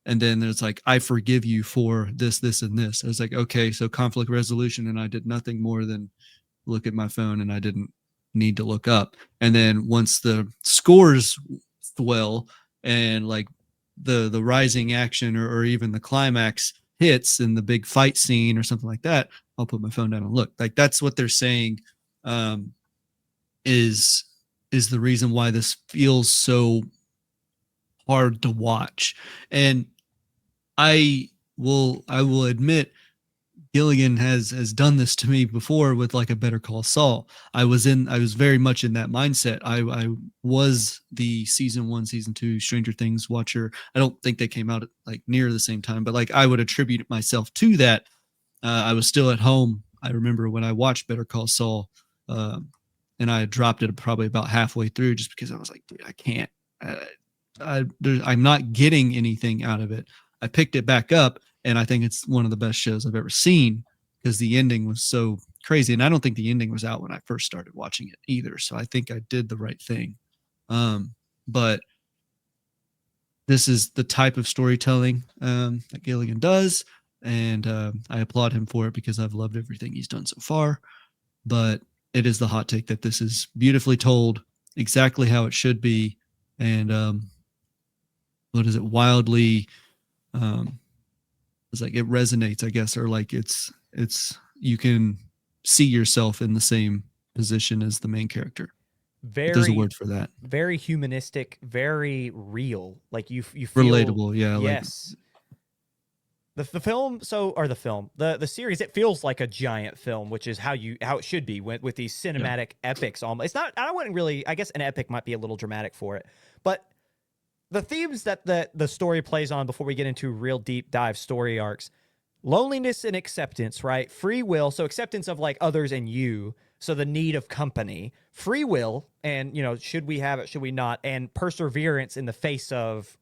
And then there's like, I forgive you for this, this, and this. I was like, okay, so conflict resolution. And I did nothing more than look at my phone and I didn't need to look up. And then once the scores swell and like the rising action or even the climax hits in the big fight scene or something like that, I'll put my phone down and look. Like that's what they're saying is the reason why this feels so hard to watch. And I will admit Gilligan has done this to me before with like a Better Call Saul. I was very much in that mindset. I was the season 1, season 2 Stranger Things watcher. I don't think they came out at like near the same time, but like I would attribute myself to that. I was still at home. I remember when I watched Better Call Saul, and I dropped it probably about halfway through just because I was like, dude, I can't. I'm not getting anything out of it. I picked it back up, and I think it's one of the best shows I've ever seen because the ending was so crazy. And I don't think the ending was out when I first started watching it either. So I think I did the right thing. But this is the type of storytelling that Gilligan does. And I applaud him for it because I've loved everything he's done so far. But it is the hot take that this is beautifully told, exactly how it should be. And what is it? Wildly, it's like it resonates, I guess, or like it's you can see yourself in the same position as the main character. There's a word for that. Very humanistic, very real. Like you feel relatable. Yeah. Yes. Like the film, the series, it feels like a giant film, which is how it should be with these cinematic epics. Almost, it's not. I wouldn't really. I guess an epic might be a little dramatic for it, but the themes that the story plays on before we get into real deep dive story arcs: loneliness and acceptance, right? Free will, so acceptance of like others and you, so the need of company, free will, and should we have it, should we not, and perseverance in the face of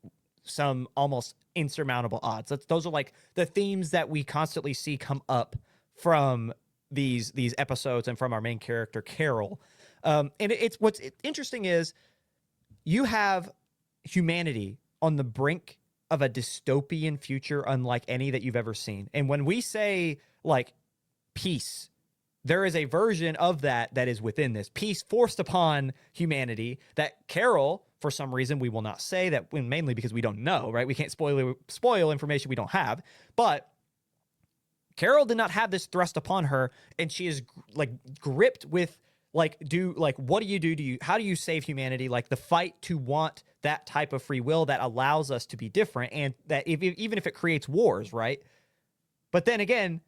some almost insurmountable odds. Those are like the themes that we constantly see come up from these episodes and from our main character Carol. And it's what's interesting is you have humanity on the brink of a dystopian future unlike any that you've ever seen. And when we say like peace, there is a version of that is within this peace forced upon humanity that Carol, for some reason, we will not say that, mainly because we don't know, right? We can't spoil information we don't have. But Carol did not have this thrust upon her, and she is like gripped with like, what do you do? How do you save humanity? Like the fight to want that type of free will that allows us to be different, and that even if it creates wars, right? But then again,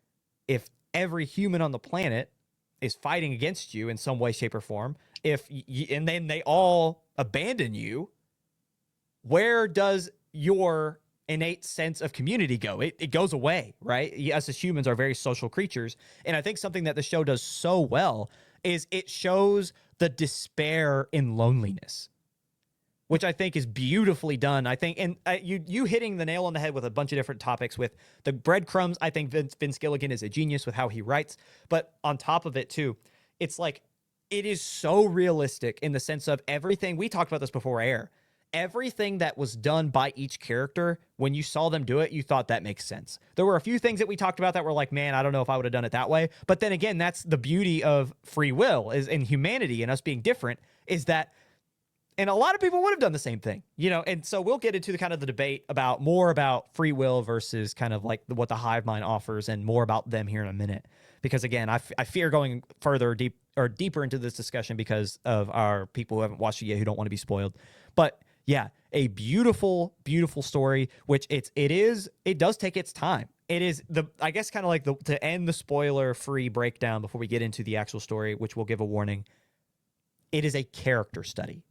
if every human on the planet is fighting against you in some way, shape, or form, and then they all abandon you, where does your innate sense of community go? It goes away, right? Us as humans are very social creatures. And I think something that the show does so well is it shows the despair in loneliness, which I think is beautifully done. I think, and you hitting the nail on the head with a bunch of different topics with the breadcrumbs. I think Vince Gilligan is a genius with how he writes, but on top of it too, it's like, it is so realistic in the sense of everything. We talked about this before air. Everything that was done by each character, when you saw them do it, you thought that makes sense. There were a few things that we talked about that were like, man, I don't know if I would have done it that way. But then again, that's the beauty of free will is in humanity and us being different is that, and a lot of people would have done the same thing, and so we'll get into the kind of the debate about more about free will versus kind of like what the hive mind offers and more about them here in a minute. Because again, I fear going deeper into this discussion because of our people who haven't watched it yet, who don't want to be spoiled. But yeah, a beautiful, beautiful story, which it does take its time. It is I guess kind of like to end the spoiler free breakdown before we get into the actual story, which will give a warning. It is a character study.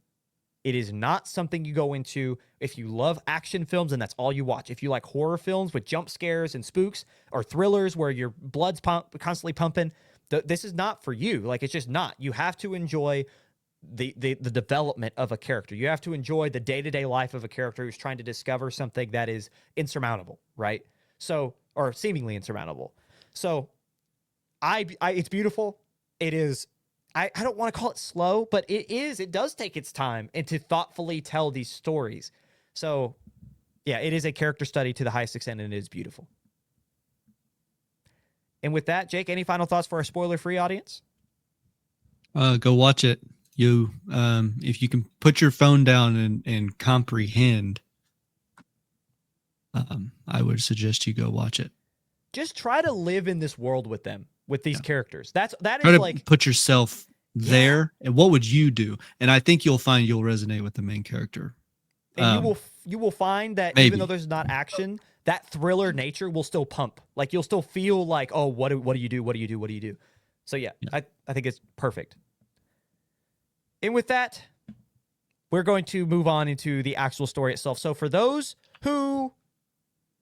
It is not something you go into if you love action films and that's all you watch. If you like horror films with jump scares and spooks or thrillers where your blood's constantly pumping, this is not for you. Like, it's just not. You have to enjoy the development of a character. You have to enjoy the day-to-day life of a character who's trying to discover something that is insurmountable, right? So, or seemingly insurmountable. So, it's beautiful. It is. I don't want to call it slow, but it does take its time and to thoughtfully tell these stories. So, yeah, it is a character study to the highest extent, and it is beautiful. And with that, Jake, any final thoughts for our spoiler-free audience? Go watch it. If you can put your phone down and comprehend, I would suggest you go watch it. Just try to live in this world with them. With these characters. That Try is to like put yourself there, and what would you do? And I think you'll resonate with the main character. And you will find that maybe. even though there's not action, that thriller nature will still pump. Like you'll still feel like, oh, what do you do? What do you do? What do you do? So yeah. I think it's perfect. And with that, we're going to move on into the actual story itself. So for those who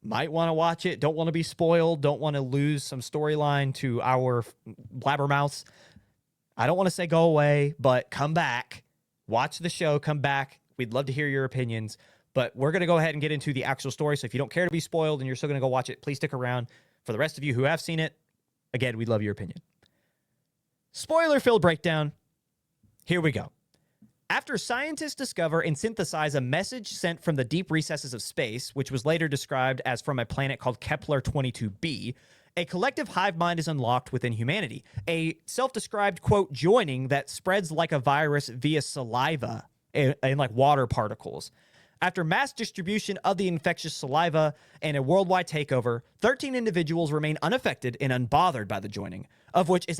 might want to watch it, don't want to be spoiled, don't want to lose some storyline to our blabbermouths, I don't want to say go away, but come back, watch the show, come back. We'd love to hear your opinions, but we're going to go ahead and get into the actual story. So if you don't care to be spoiled and you're still going to go watch it, please stick around. For the rest of you who have seen it, again, we'd love your opinion. Spoiler-filled breakdown. Here we go. After scientists discover and synthesize a message sent from the deep recesses of space, which was later described as from a planet called Kepler 22b, a collective hive mind is unlocked within humanity. A self-described, quote, joining that spreads like a virus via saliva and like water particles. After mass distribution of the infectious saliva and a worldwide takeover, 13 individuals remain unaffected and unbothered by the joining, of which of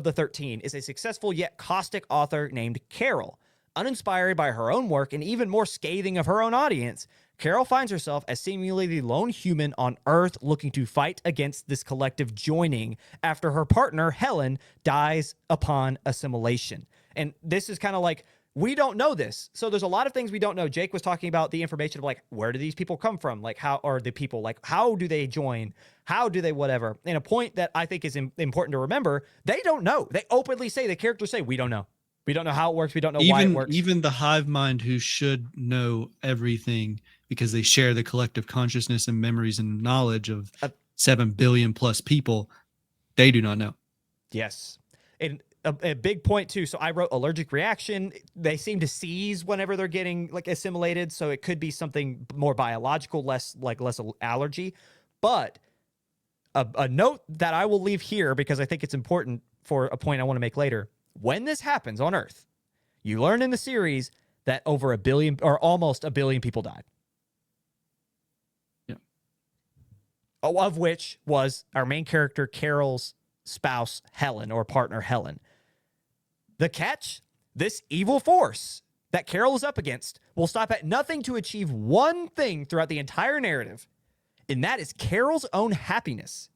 the 13 is a successful yet caustic author named Carol. Uninspired by her own work and even more scathing of her own audience, Carol finds herself as seemingly the lone human on Earth looking to fight against this collective joining after her partner, Helen, dies upon assimilation. And this is kind of like, we don't know this. So there's a lot of things we don't know. Jake was talking about the information of like, where do these people come from? Like how are the people, like how do they join? How do they whatever? And a point that I think is important to remember, they don't know. They openly say, the characters say, we don't know. We don't know how it works. We don't know why it works. Even the hive mind who should know everything because they share the collective consciousness and memories and knowledge of 7 billion plus people, they do not know. Yes. And a big point too. So I wrote allergic reaction. They seem to seize whenever they're getting like assimilated. So it could be something more biological, less allergy. But a note that I will leave here because I think it's important for a point I want to make later. When this happens on Earth, you learn in the series that over 1 billion or almost 1 billion people died. Yeah. Of which was our main character, Carol's spouse, Helen, or partner, Helen. The catch, this evil force that Carol is up against will stop at nothing to achieve one thing throughout the entire narrative, and that is Carol's own happiness.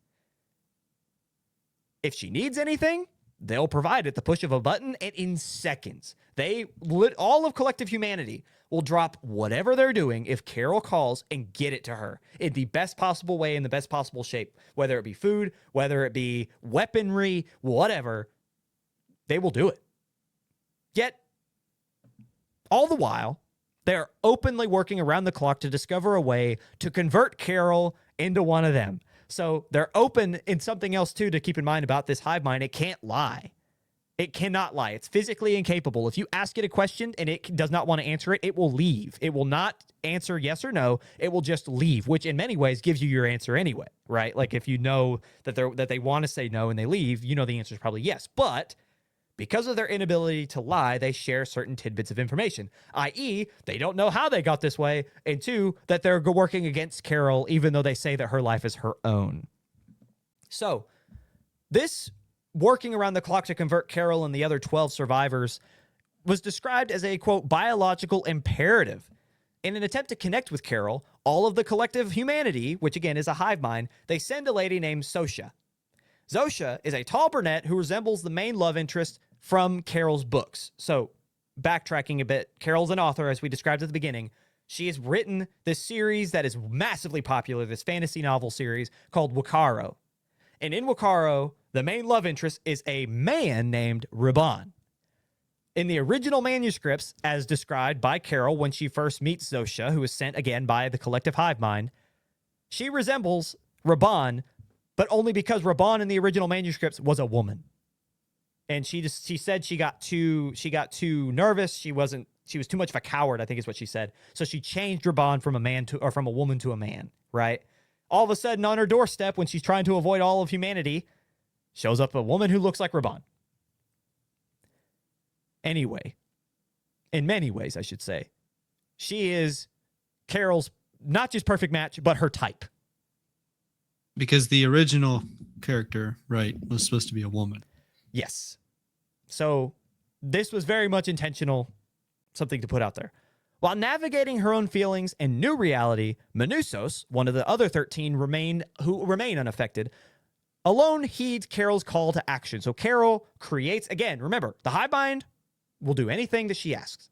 If she needs anything, they'll provide at the push of a button, and in seconds. All of collective humanity will drop whatever they're doing if Carol calls and get it to her in the best possible way, in the best possible shape, whether it be food, whether it be weaponry, whatever, they will do it. Yet, all the while, they're openly working around the clock to discover a way to convert Carol into one of them. So they're open in something else, too, to keep in mind about this hive mind. It can't lie. It cannot lie. It's physically incapable. If you ask it a question and it does not want to answer it, it will leave. It will not answer yes or no. It will just leave, which in many ways gives you your answer anyway, right? Like if you know that they want to say no and they leave, you know the answer is probably yes. But because of their inability to lie, they share certain tidbits of information, i.e., they don't know how they got this way, and 2, that they're working against Carol, even though they say that her life is her own. So, this working around the clock to convert Carol and the other 12 survivors was described as a, quote, biological imperative. In an attempt to connect with Carol, all of the collective humanity, which again is a hive mind, they send a lady named Sosha. Zosha is a tall brunette who resembles the main love interest from Carol's books. So, backtracking a bit, Carol's an author, as we described at the beginning. She has written this series that is massively popular, this fantasy novel series called Wakaro. And in Wakaro, the main love interest is a man named Raban. In the original manuscripts, as described by Carol when she first meets Zosha, who is sent again by the collective hive mind, she resembles Raban, but only because Raban in the original manuscripts was a woman. And she said she got too nervous. She was too much of a coward, I think is what she said. So she changed Raban from a woman to a man, right? All of a sudden on her doorstep when she's trying to avoid all of humanity, shows up a woman who looks like Raban. Anyway, in many ways, I should say, she is Carol's not just perfect match, but her type. Because the original character, right, was supposed to be a woman. Yes. So this was very much intentional, something to put out there. While navigating her own feelings and new reality, Manusos, one of the other 13 who remain unaffected, alone heeds Carol's call to action. So Carol creates, again, remember, the hive mind will do anything that she asks.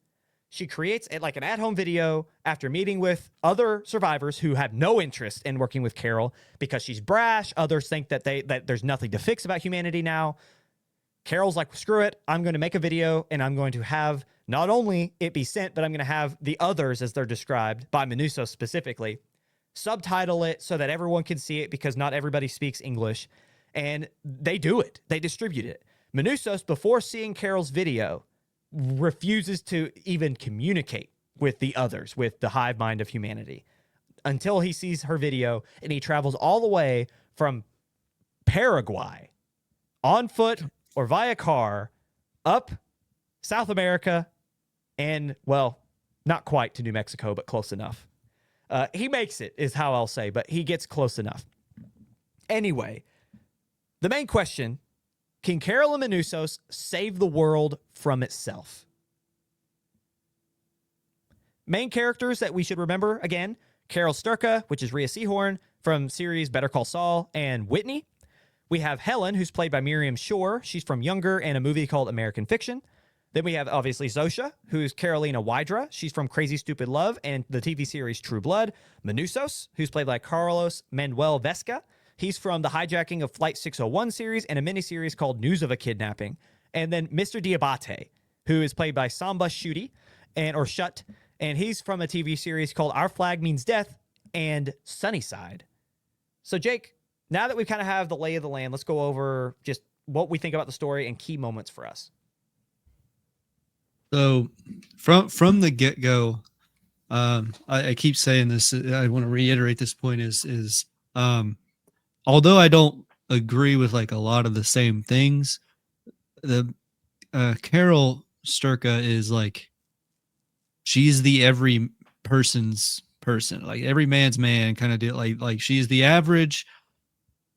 She creates like an at-home video after meeting with other survivors who have no interest in working with Carol because she's brash. Others think that there's nothing to fix about humanity now. Carol's like, screw it. I'm going to make a video and I'm going to have not only it be sent, but I'm going to have the others, as they're described by Manusos specifically, subtitle it so that everyone can see it because not everybody speaks English. And they do it. They distribute it. Manusos, before seeing Carol's video, refuses to even communicate with the others, with the hive mind of humanity, until he sees her video, and he travels all the way from Paraguay on foot or via car up South America and, well, not quite to New Mexico, but close enough. He makes it, is how I'll say, but he gets close enough. Anyway, the main question: can Carol and Manusos save the world from itself? Main characters that we should remember, again, Carol Sturka, which is Rhea Seehorn from series Better Call Saul, and Whitney. We have Helen, who's played by Miriam Shore. She's from Younger and a movie called American Fiction. Then we have, obviously, Zosha, who's Carolina Wydra. She's from Crazy Stupid Love and the TV series True Blood. Manusos, who's played by Carlos Manuel Vesca. He's from the hijacking of Flight 601 series and a miniseries called News of a Kidnapping. And then Mr. Diabate, who is played by Samba Shuti, or Shut, and he's from a TV series called Our Flag Means Death and Sunnyside. So, Jake, now that we kind of have the lay of the land, let's go over just what we think about the story and key moments for us. So, from the get-go, I keep saying this. I want to reiterate this point: is although I don't agree with like a lot of the same things, the Carol Sturka is like, she's the every person's person, like every man's man kind of deal. Like she's the average.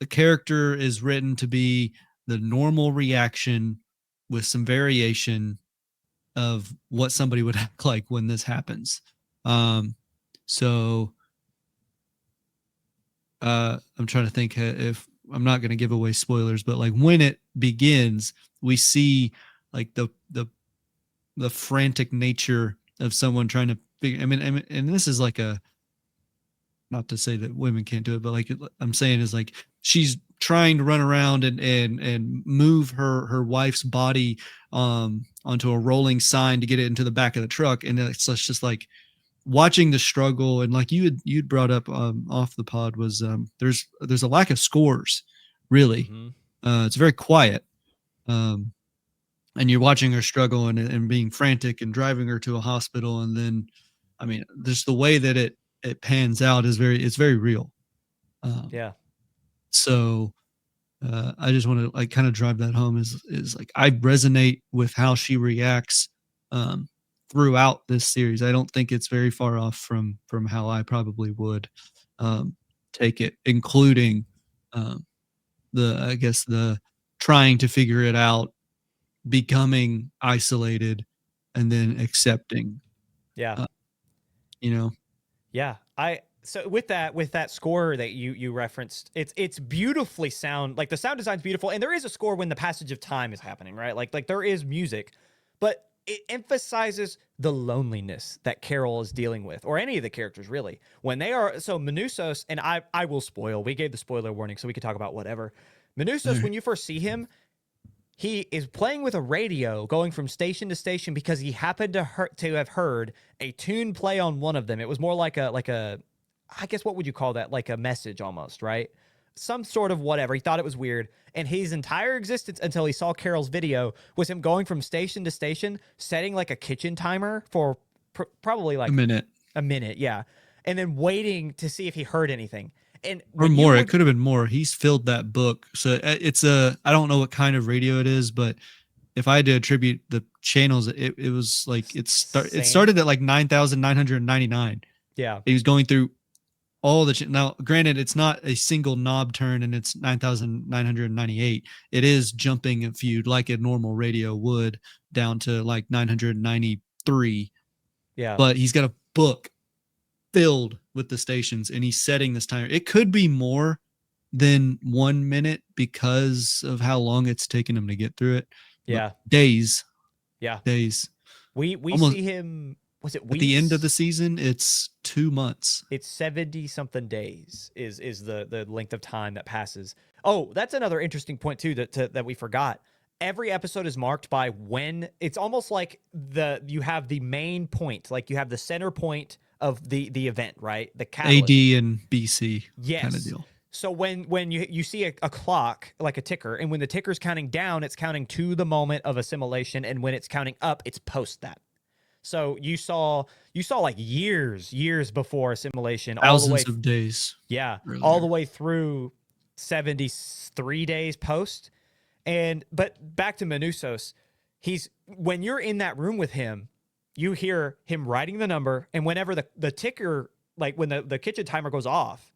The character is written to be the normal reaction with some variation of what somebody would act like when this happens. So I'm trying to think if I'm not going to give away spoilers, but like when it begins, we see like the frantic nature of someone trying to figure. I mean, and this is like not to say that women can't do it, but like I'm saying is like she's trying to run around and move her wife's body onto a rolling sign to get it into the back of the truck, and it's just like watching the struggle. And like you'd brought up off the pod was there's a lack of scores, really. Mm-hmm. It's very quiet, and you're watching her struggle and being frantic and driving her to a hospital, and then I mean just the way that it pans out is it's very real. Yeah. So I just want to like kind of drive that home is like I resonate with how she reacts throughout this series. I don't think it's very far off from how I probably would take it, including the trying to figure it out, becoming isolated, and then accepting. Yeah. Yeah. So with that score that you referenced, it's beautifully like the sound design's beautiful, and there is a score when the passage of time is happening, right? Like there is music, but it emphasizes the loneliness that Carol is dealing with, or any of the characters really, when they are. So Manusos, and I will spoil. We gave the spoiler warning, so we could talk about whatever. Manusos, when you first see him, he is playing with a radio, going from station to station because he happened to have heard a tune play on one of them. It was more like a I guess what would you call that? Like a message almost, right? Some sort of whatever. He thought it was weird. And his entire existence until he saw Carol's video was him going from station to station, setting like a kitchen timer for probably like a minute, yeah. And then waiting to see if he heard anything. And or more, it could have been more. He's filled that book. So it's I don't know what kind of radio it is, but if I had to attribute the channels, it was like it started at like 9,999. Yeah. He was going through all the now granted it's not a single knob turn and it's 9,998. It is jumping a few like a normal radio would down to like 993. Yeah. but he's got a book filled with the stations, and he's setting this timer. It could be more than 1 minute because of how long it's taken him to get through it. But Yeah. days. Yeah. Days. We Almost see him, was it at weeks? the end of the season, it's 2 months. It's 70 something days is the length of time that passes. Oh, that's another interesting point too that we forgot. Every episode is marked by when it's almost like you have the main point, like you have the center point of the event, right? The catalyst. AD and BC Yes. kind of deal. So when you see a clock, like a ticker, and when the ticker's counting down, it's counting to the moment of assimilation, and when it's counting up, it's post that. So you saw like years before assimilation, Thousands of days. yeah, earlier. all the way through 73 days post. But back to Manusos, when you're in that room with him, you hear him writing the number, and whenever the ticker, like when the kitchen timer goes off,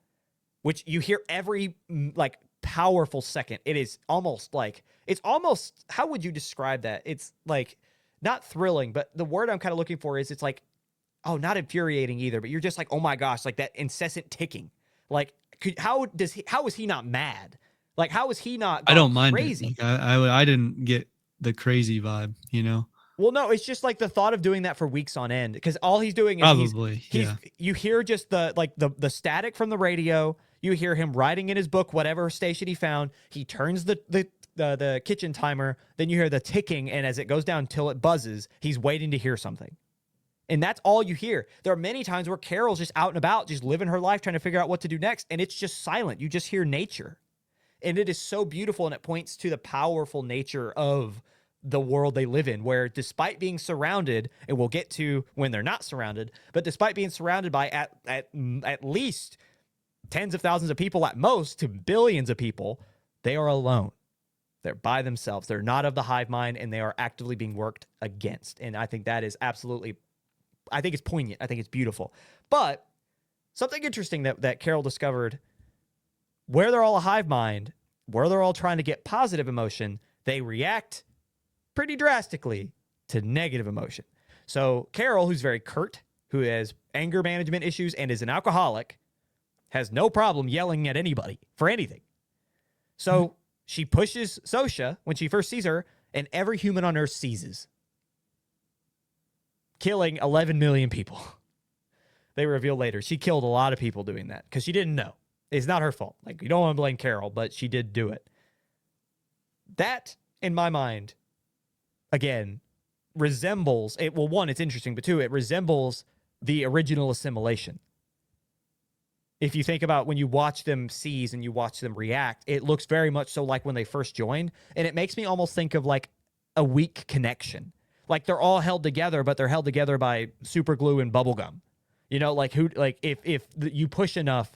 which you hear every like powerful second, it's almost, how would you describe that? It's like not thrilling, but the word I'm kind of looking for is it's like, oh, not infuriating either, but you're just like, oh my gosh, like that incessant ticking. Like, how is he not mad? Like, how is he not I don't mind crazy? it. Like, I didn't get the crazy vibe, you know? Well, no, it's just like the thought of doing that for weeks on end, because all he's doing is Probably, yeah. you hear just the static from the radio. You hear him writing in his book, whatever station he found. He turns the kitchen timer. Then you hear the ticking, and as it goes down till it buzzes, he's waiting to hear something. And that's all you hear. There are many times where Carol's just out and about, just living her life, trying to figure out what to do next, and it's just silent. You just hear nature. And it is so beautiful, and it points to the powerful nature of the world they live in, where despite being surrounded, and we'll get to when they're not surrounded, but despite being surrounded by at least tens of thousands of people, at most to billions of people, they are alone. They're by themselves. They're not of the hive mind, and they are actively being worked against. And I think that is absolutely, I think it's poignant. I think it's beautiful. But something interesting that Carol discovered, where they're all a hive mind, where they're all trying to get positive emotion, they react pretty drastically to negative emotion. So Carol, who's very curt, who has anger management issues and is an alcoholic, has no problem yelling at anybody for anything. So she pushes Sosha when she first sees her, and every human on Earth seizes, killing 11 million people. They reveal later she killed a lot of people doing that because she didn't know. It's not her fault. Like, you don't want to blame Carol, but she did do it. That, in my mind, again, resembles it. Well, one, it's interesting, but two, it resembles the original assimilation. If you think about when you watch them seize and you watch them react, it looks very much so like when they first joined. And it makes me almost think of like a weak connection. Like they're all held together, but they're held together by super glue and bubble gum. You know, like if you push enough,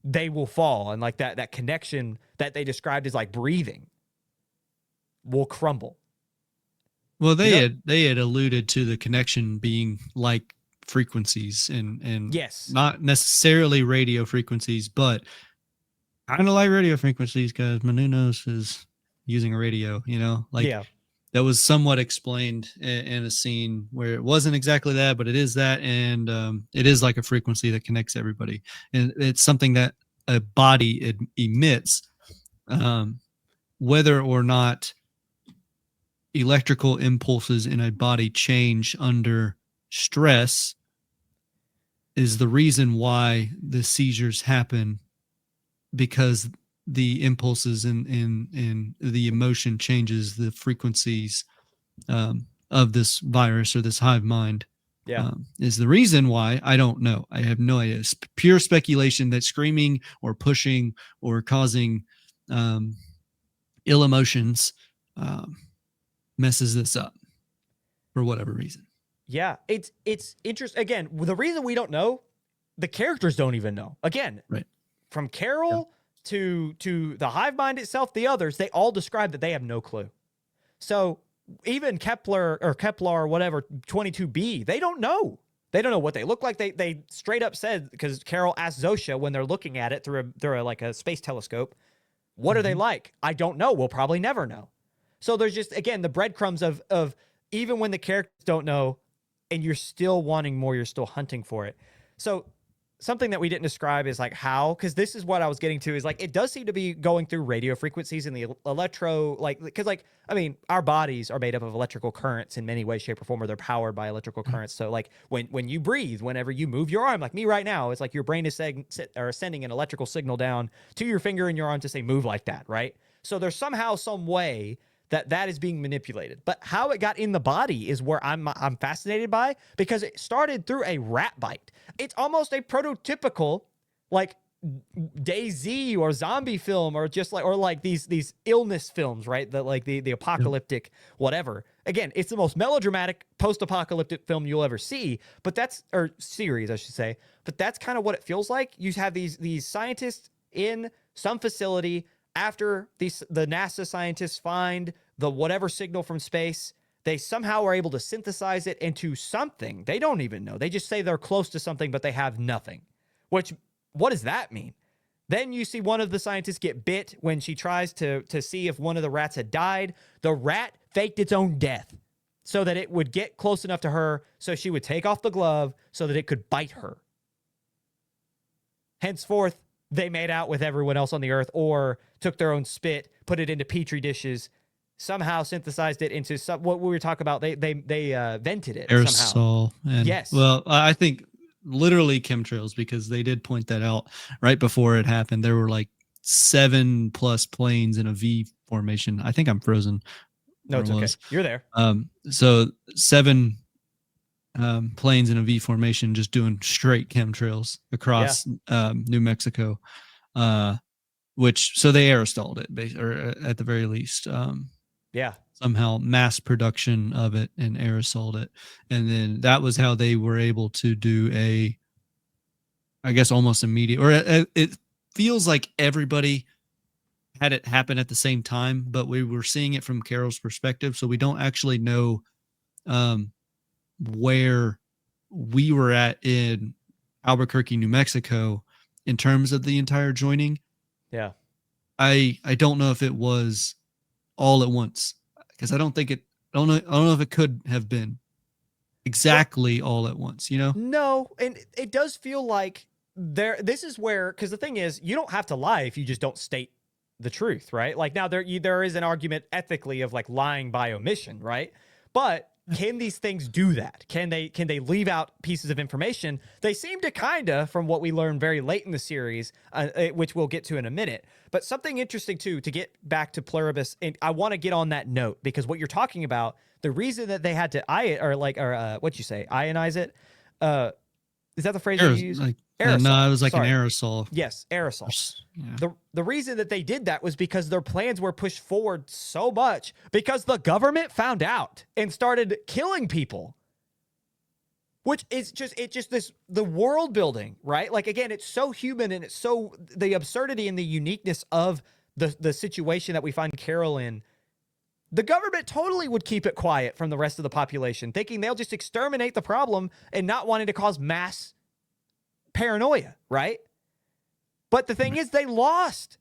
they will fall. And like that connection that they described as like breathing will crumble. Well, they had alluded to the connection being like frequencies and yes, not necessarily radio frequencies, but kind of like radio frequencies because Manunos is using a radio, you know, like that was somewhat explained in a scene where it wasn't exactly that, but it is that. And it is like a frequency that connects everybody. And it's something that a body emits, whether or not electrical impulses in a body change under stress is the reason why the seizures happen, because the impulses in the emotion changes the frequencies of this virus or this hive mind. Is the reason why. I don't know. I have no idea. It's pure speculation that screaming or pushing or causing ill emotions messes this up for whatever reason. Yeah, it's interesting. Again, the reason we don't know, the characters don't even know. Again, right. From Carol to the hive mind itself, the others, they all describe that they have no clue. So even Kepler or whatever, 22B, they don't know. They don't know what they look like. They straight up said, because Carol asked Zosha when they're looking at it through a space telescope, what are they like? I don't know. We'll probably never know. So there's just, again, the breadcrumbs of even when the characters don't know, and you're still wanting more. You're still hunting for it. So something that we didn't describe is like how, because this is what I was getting to, is like it does seem to be going through radio frequencies and the electro, like, because like, I mean, our bodies are made up of electrical currents in many ways, shape, or form, or they're powered by electrical currents. So like when you breathe, whenever you move your arm, like me right now, it's like your brain is sending an electrical signal down to your finger in your arm to say move like that, right? So there's somehow some way that is being manipulated. But how it got in the body is where I'm fascinated by, because it started through a rat bite. It's almost a prototypical like DayZ or zombie film, or just like, or like these illness films, right? That like the apocalyptic whatever. Again, it's the most melodramatic post-apocalyptic film you'll ever see, but that's, or series I should say, but that's kind of what it feels like. You have these scientists in some facility. After the NASA scientists find the whatever signal from space, they somehow are able to synthesize it into something. They don't even know. They just say they're close to something, but they have nothing. Which, what does that mean? Then you see one of the scientists get bit when she tries to see if one of the rats had died. The rat faked its own death so that it would get close enough to her, so she would take off the glove so that it could bite her. Henceforth, they made out with everyone else on the earth, or took their own spit, put it into petri dishes, somehow synthesized it into what we were talking about. They vented it Aerosol. somehow. And, yes. Well, I think literally chemtrails, because they did point that out right before it happened. There were like 7+ planes in a V formation. I think I'm frozen. No, it's okay. You're there. So 7 planes in a V formation just doing straight chemtrails across New Mexico, which, so they aerosoled it, or at the very least, somehow mass production of it and aerosoled it. And then that was how they were able to do I guess almost immediate, or it feels like everybody had it happen at the same time, but we were seeing it from Carol's perspective. So we don't actually know, where we were at in Albuquerque, New Mexico, in terms of the entire joining. Yeah. I don't know if it was all at once, because I don't know if it could have been exactly all at once, you know? No, and it does feel like this is where, because the thing is, you don't have to lie if you just don't state the truth, right? Like, now there is an argument ethically of like lying by omission, right? But can these things do that? Can they leave out pieces of information? They seem to kinda, from what we learned very late in the series, which we'll get to in a minute. But something interesting too, to get back to Pluribus, and I want to get on that note, because what you're talking about, the reason that they had to what'd you say, ionize it? Is that the phrase that you use? Aerosol. No, it was like an aerosol. Yes, aerosol. Yeah. The reason that they did that was because their plans were pushed forward so much because the government found out and started killing people. Which is just the world building, right? Like, again, it's so human, and it's so the absurdity and the uniqueness of the situation that we find Carol in. The government totally would keep it quiet from the rest of the population, thinking they'll just exterminate the problem and not wanting to cause mass paranoia, right? But the thing is, they lost.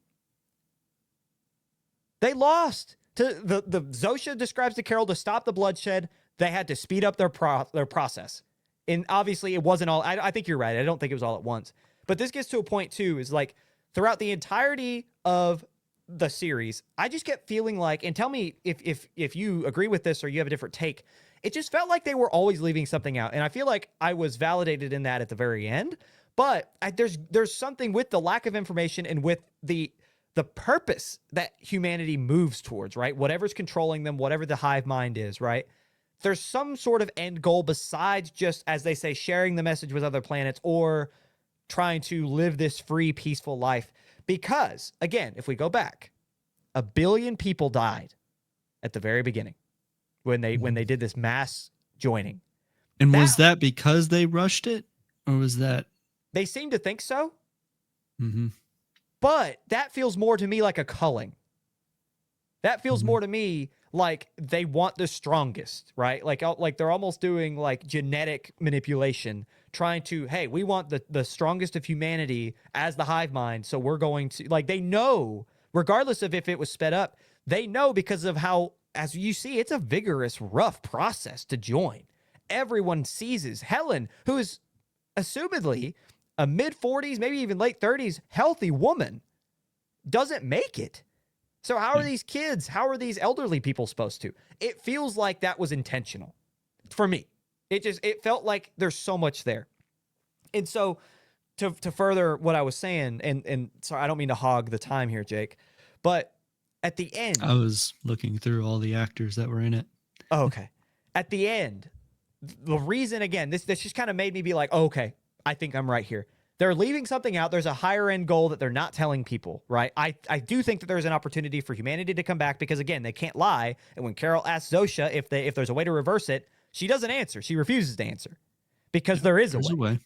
They lost. The Zosha describes to Carol, to stop the bloodshed, they had to speed up their process. And obviously, it wasn't all. I think you're right. I don't think it was all at once. But this gets to a point too, is like throughout the entirety of the series, I just kept feeling like, and tell me if you agree with this or you have a different take, it just felt like they were always leaving something out. And I feel like I was validated in that at the very end. But there's something with the lack of information and with the purpose that humanity moves towards, right? Whatever's controlling them, whatever the hive mind is, right? There's some sort of end goal besides just, as they say, sharing the message with other planets or trying to live this free, peaceful life. Because, again, if we go back, 1 billion people died at the very beginning when they did this mass joining. And was that because they rushed it, or was that? They seem to think so. Mm-hmm. But that feels more to me like a culling. That feels more to me like they want the strongest, right? Like they're almost doing like genetic manipulation, trying to, hey, we want the strongest of humanity as the hive mind. So we're going to, like, they know, regardless of if it was sped up, they know because of how, as you see, it's a vigorous, rough process to join. everyone seizes. Helen, who is assumedly a mid-40s, maybe even late 30s, healthy woman, doesn't make it. So how are these kids, how are these elderly people supposed to? It feels like that was intentional for me. It felt like there's so much there. And so to further what I was saying, and sorry, I don't mean to hog the time here, Jake, but at the end, I was looking through all the actors that were in it. Oh, okay. At the end, the reason, again, this just kind of made me be like, oh, okay, I think I'm right here. They're leaving something out. There's a higher end goal that they're not telling people, right? I do think that there's an opportunity for humanity to come back because, again, they can't lie. And when Carol asks Zosha if there's a way to reverse it, she doesn't answer. She refuses to answer because there is a way.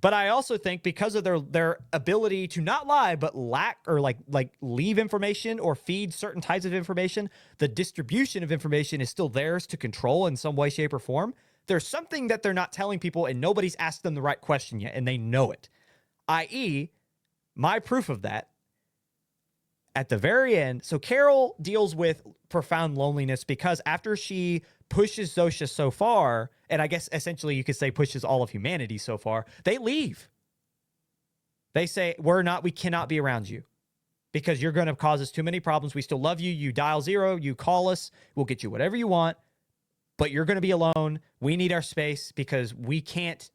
But I also think because of their ability to not lie, but lack or like leave information or feed certain types of information, the distribution of information is still theirs to control in some way, shape, or form. There's something that they're not telling people and nobody's asked them the right question yet, and they know it. I.e., my proof of that, at the very end, so Carol deals with profound loneliness because after she pushes Zosha so far, and I guess essentially you could say pushes all of humanity so far, they leave. They say, we cannot be around you because you're going to cause us too many problems. We still love you. You dial 0, you call us, we'll get you whatever you want, but you're going to be alone. We need our space because we can't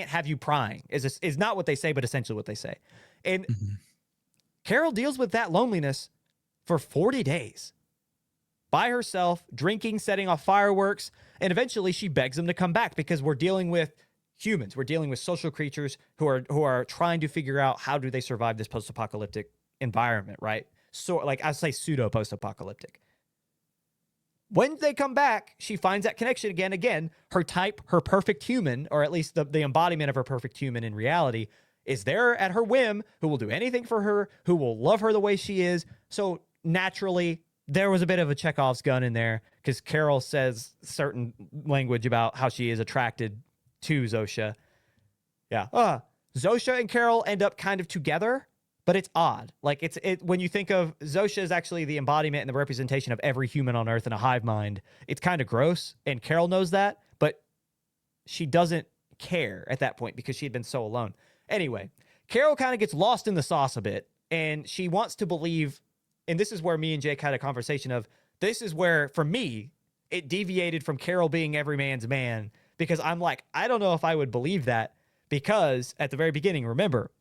have you prying is not what they say, but essentially what they say. And Carol deals with that loneliness for 40 days by herself, drinking, setting off fireworks, and eventually she begs them to come back because we're dealing with humans. We're dealing with social creatures who are trying to figure out how do they survive this post-apocalyptic environment, right? So like I say pseudo post-apocalyptic. When they come back, she finds that connection again. Her type, her perfect human, or at least the embodiment of her perfect human in reality, is there at her whim, who will do anything for her, who will love her the way she is. So naturally, there was a bit of a Chekhov's gun in there because Carol says certain language about how she is attracted to Zosha. Yeah. Zosha and Carol end up kind of together, but it's odd. Like when you think of Zosha is actually the embodiment and the representation of every human on Earth in a hive mind. It's kind of gross, and Carol knows that, but she doesn't care at that point because she had been so alone. Anyway, Carol kind of gets lost in the sauce a bit, and she wants to believe, and this is where me and Jake had a conversation of, this is where, for me, it deviated from Carol being every man's man, because I'm like, I don't know if I would believe that, because at the very beginning, remember,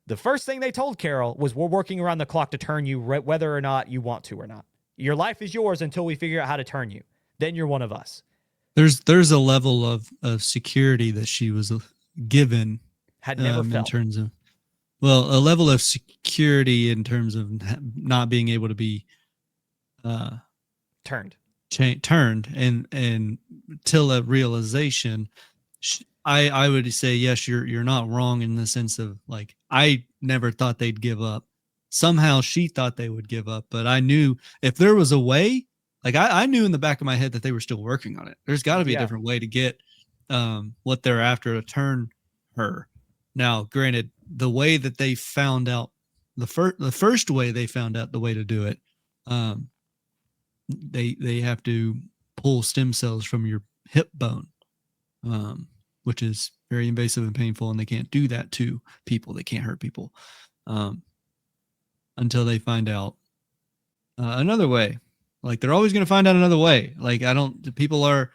the first thing they told Carol was, we're working around the clock to turn you whether or not you want to or not. Your life is yours until we figure out how to turn you. Then you're one of us. There's a level of security that she was given. Had never felt. In terms of, well, a level of security in terms of not being able to be turned and till a realization. I would say, yes, you're not wrong in the sense of, like, I never thought they'd give up. Somehow she thought they would give up, but I knew if there was a way, like I knew in the back of my head that they were still working on it. There's got to be a different way to get what they're after to turn her. Now, granted, the way that they found out, the first way they found out the way to do it, they have to pull stem cells from your hip bone, which is very invasive and painful, and they can't do that to people. They can't hurt people until they find out another way. Like, they're always going to find out another way. Like, people are,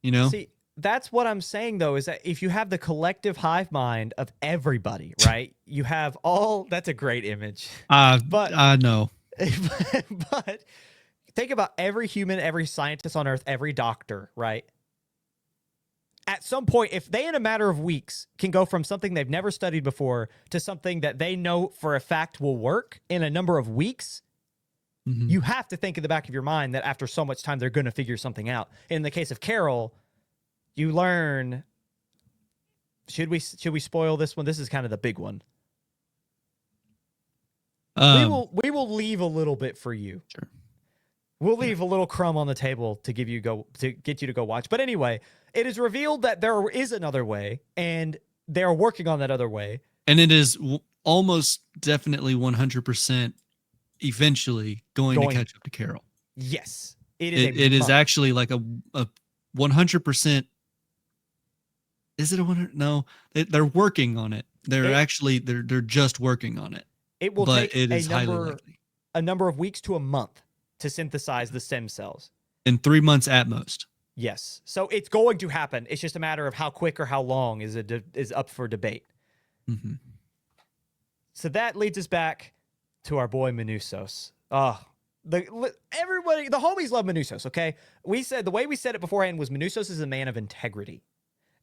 See, that's what I'm saying, though, is that if you have the collective hive mind of everybody, right? You have that's a great image. But I know. But think about every human, every scientist on Earth, every doctor, right? At some point, if they in a matter of weeks can go from something they've never studied before to something that they know for a fact will work in a number of weeks, you have to think in the back of your mind that after so much time, they're going to figure something out. In the case of Carol, you learn. Should we spoil this one? This is kind of the big one. We will leave a little bit for you. Sure. We'll leave a little crumb on the table to get you to go watch. But anyway, it is revealed that there is another way, and they are working on that other way. And it is almost definitely 100% eventually going to catch up to Carol. Yes, it is actually like a 100%. Is it a 100? No, they're working on it. They're just working on it. It will But take it a is highly likely number of weeks to a month to synthesize the stem cells. in 3 months at most. Yes. So it's going to happen. It's just a matter of how quick or how long is up for debate. Mm-hmm. So that leads us back to our boy Minusos. Oh, the homies love Minusos, okay? The way we said it beforehand was Minusos is a man of integrity.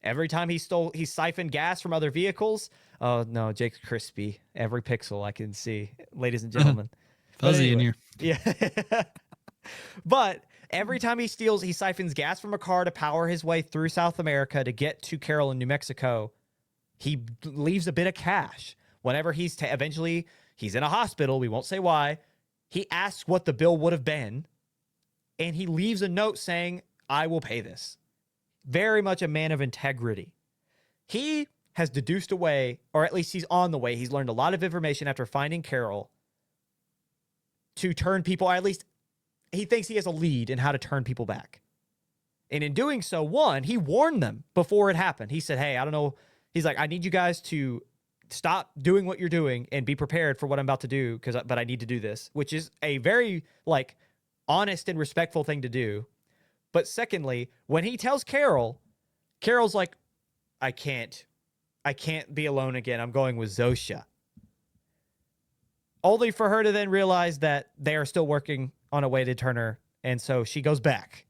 Every time he siphoned gas from other vehicles. Oh no, Jake's crispy. Every pixel I can see, ladies and gentlemen. Fuzzy in here. Yeah. But every time he siphons gas from a car to power his way through South America to get to Carroll in New Mexico, he leaves a bit of cash. Whenever eventually he's in a hospital, we won't say why, he asks what the bill would have been, and he leaves a note saying, I will pay this. Very much a man of integrity. He has deduced a way, or at least he's on the way. He's learned a lot of information after finding Carroll to turn people, or at least he thinks he has a lead in how to turn people back. And in doing so, one, he warned them before it happened. He said, hey, I don't know. He's like, I need you guys to stop doing what you're doing and be prepared for what I'm about to do, but I need to do this, which is a very honest and respectful thing to do. But secondly, when he tells Carroll's like, I can't be alone again. I'm going with Zosha. Only for her to then realize that they are still working on a way to turn her. And so she goes back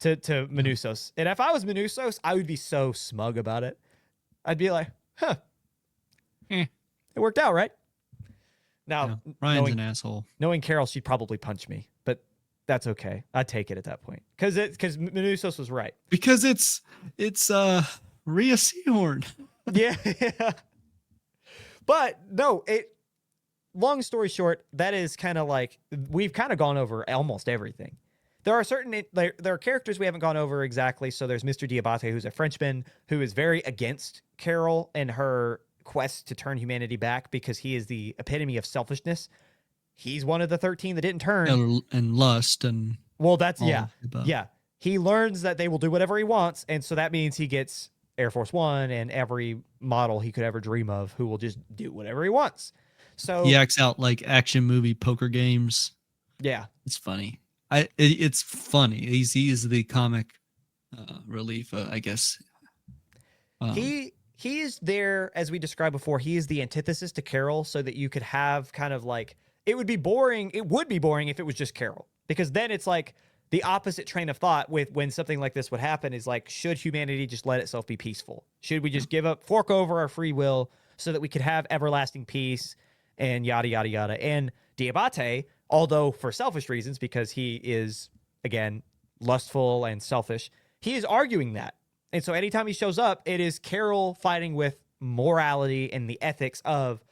to Minusos. And if I was Minusos, I would be so smug about it. I'd be like, huh. It worked out, right? Now, Ryan's an asshole. Knowing Carroll, she'd probably punch me, but that's okay. I'd take it at that point because Minusos was right. Because it's Rhea Seahorn. Yeah. But no, long story short, that is kind of we've kind of gone over almost everything. There are characters we haven't gone over exactly. So there's Mr. Diabate, who's a Frenchman who is very against Carroll and her quest to turn humanity back because he is the epitome of selfishness. He's one of the 13 that didn't turn. And lust and... Well, that's... Yeah. Yeah. He learns that they will do whatever he wants, and so that means he gets Air Force One and every model he could ever dream of who will just do whatever he wants. So he acts out like action movie poker games. Yeah. It's funny. It's funny. He is the comic relief, I guess. He is there, as we described before, he is the antithesis to Carroll, so that you could have kind of it would be boring. It would be boring if it was just Carroll, because then it's the opposite train of thought with when something like this would happen is should humanity just let itself be peaceful? Should we just fork over our free will so that we could have everlasting peace and yada, yada, yada? And Diabate, although for selfish reasons, because he is, again, lustful and selfish, he is arguing that. And so anytime he shows up, it is Carroll fighting with morality and the ethics of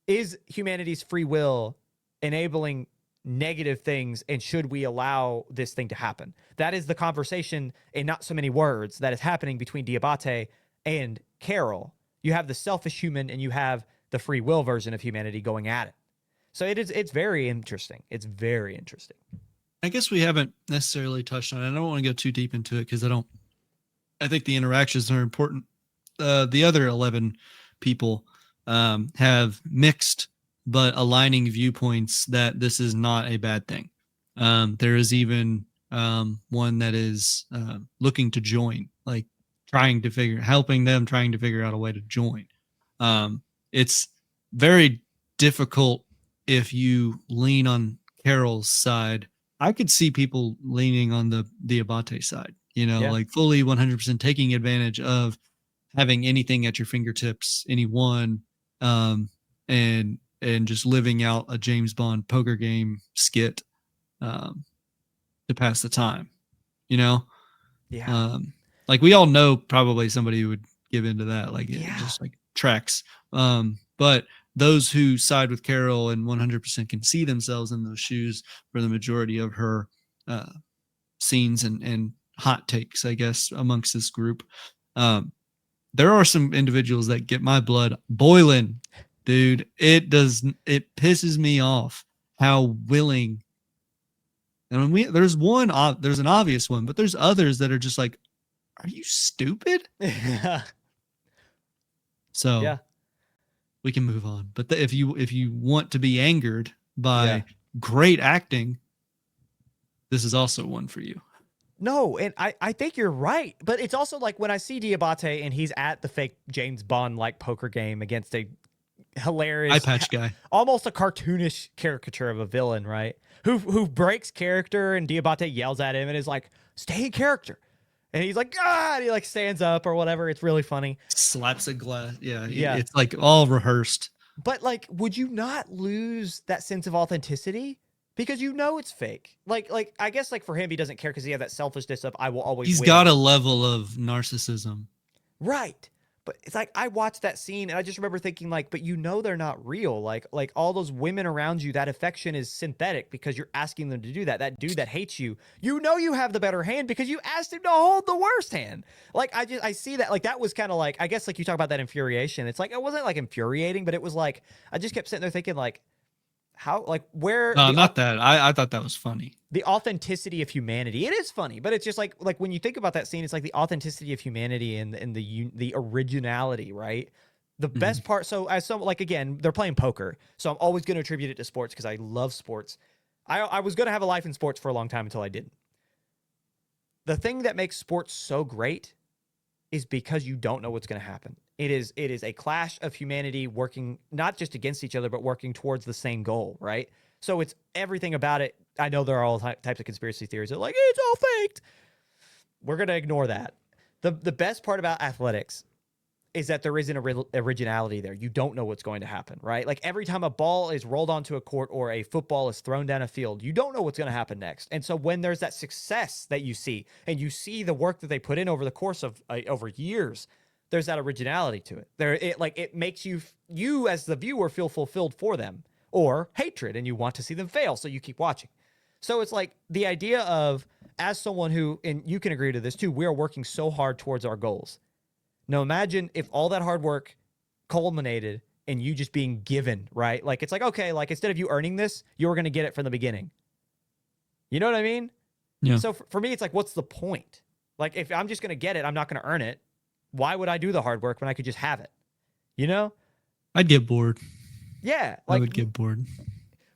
is humanity's free will enabling negative things, and should we allow this thing to happen? That is the conversation in not so many words that is happening between Diabate and Carroll. You have the selfish human and you have the free will version of humanity going at it. So it's very interesting. It's very interesting. I guess we haven't necessarily touched on it. I don't want to go too deep into it because I think the interactions are important. The other 11 people have mixed but aligning viewpoints that this is not a bad thing. There is even one that is looking to join, helping them trying to figure out a way to join. It's very difficult if you lean on Carroll's side. I could see people leaning on the Abate side, fully 100% taking advantage of having anything at your fingertips, anyone, and just living out a James Bond poker game skit to pass the time, Yeah. We all know probably somebody who would give into that, just tracks. But those who side with Carroll and 100% can see themselves in those shoes for the majority of her scenes and hot takes, I guess, amongst this group. There are some individuals that get my blood boiling, dude. It pisses me off how willing And there's an obvious one, but there's others that are just like, are you stupid? So Yeah. we can move on. But if you want to be angered by Yeah. great acting, this is also one for you. No, and I think you're right. But it's also like when I see Diabate and he's at the fake James Bond like poker game against a Eye hilarious, patch guy. almost a cartoonish caricature of a villain, right? Who breaks character, and Diabate yells at him and is like, "Stay in character," and he's like, "Ah!" And he like stands up or whatever. It's really funny. Slaps a glass. Yeah, Yeah. it's like all rehearsed. But like, would you not lose that sense of authenticity? Because you know it's fake. Like I guess like for him, he doesn't care because he has that selfishness of I will always He's win. got a level of narcissism. Right. But it's like I watched that scene and I just remember thinking like, but you know they're not real. Like all those women around you, that affection is synthetic because you're asking them to do that. That dude that hates you, you know you have the better hand because you asked him to hold the worst hand. Like I see that, like that was kind of like, I guess like you talk about that infuriation. It's like it wasn't like infuriating, but it was like I just kept sitting there thinking like, how, like where No, not that. I thought that was funny. the authenticity of humanity. It is funny, but it's just like when you think about that scene, it's like the authenticity of humanity and the originality, right? The best part. So as some, like, again, they're playing poker, so I'm always going to attribute it to sports because I love sports. I was going to have a life in sports for a long time until I didn't. The thing that makes sports so great is because you don't know what's going to happen. It is a clash of humanity working not just against each other, but working towards the same goal, right? So it's everything about it. I know there are all types of conspiracy theories that are like, it's all faked. We're going to ignore that. The best part about athletics is that there isn't originality there. You don't know what's going to happen, right? Like every time a ball is rolled onto a court or a football is thrown down a field, you don't know what's going to happen next. And so when there's that success that you see and you see the work that they put in over the course of over years, there's that originality to it. It makes you as the viewer feel fulfilled for them, or hatred, and you want to see them fail, so you keep watching. So it's like the idea of, as someone who, and you can agree to this too, we are working so hard towards our goals. Now imagine if all that hard work culminated in you just being given, right? Like it's like, okay, like instead of you earning this, you were going to get it from the beginning. You know what I mean? Yeah. So for me, it's like, what's the point? Like if I'm just going to get it, I'm not going to earn it. Why would I do the hard work when I could just have it? You know? I'd get bored. Yeah. I would get bored.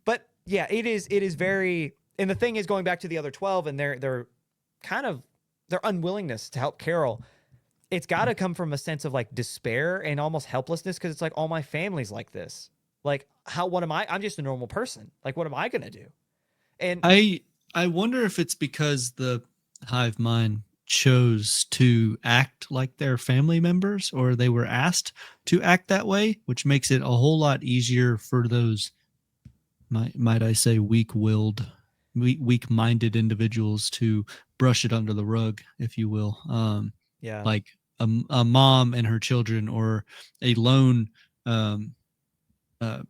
But yeah, it is very, and the thing is, going back to the other 12 and their kind of their unwillingness to help Carol, it's got to come from a sense of like despair and almost helplessness, because it's like, all my family's like this. Like, what am I? I'm just a normal person. Like, what am I going to do? And I wonder if it's because the hive mind chose to act like their family members, or they were asked to act that way, which makes it a whole lot easier for those, might I say, weak-willed, weak-minded individuals to brush it under the rug, if you will. yeah, Like a mom and her children, or a lone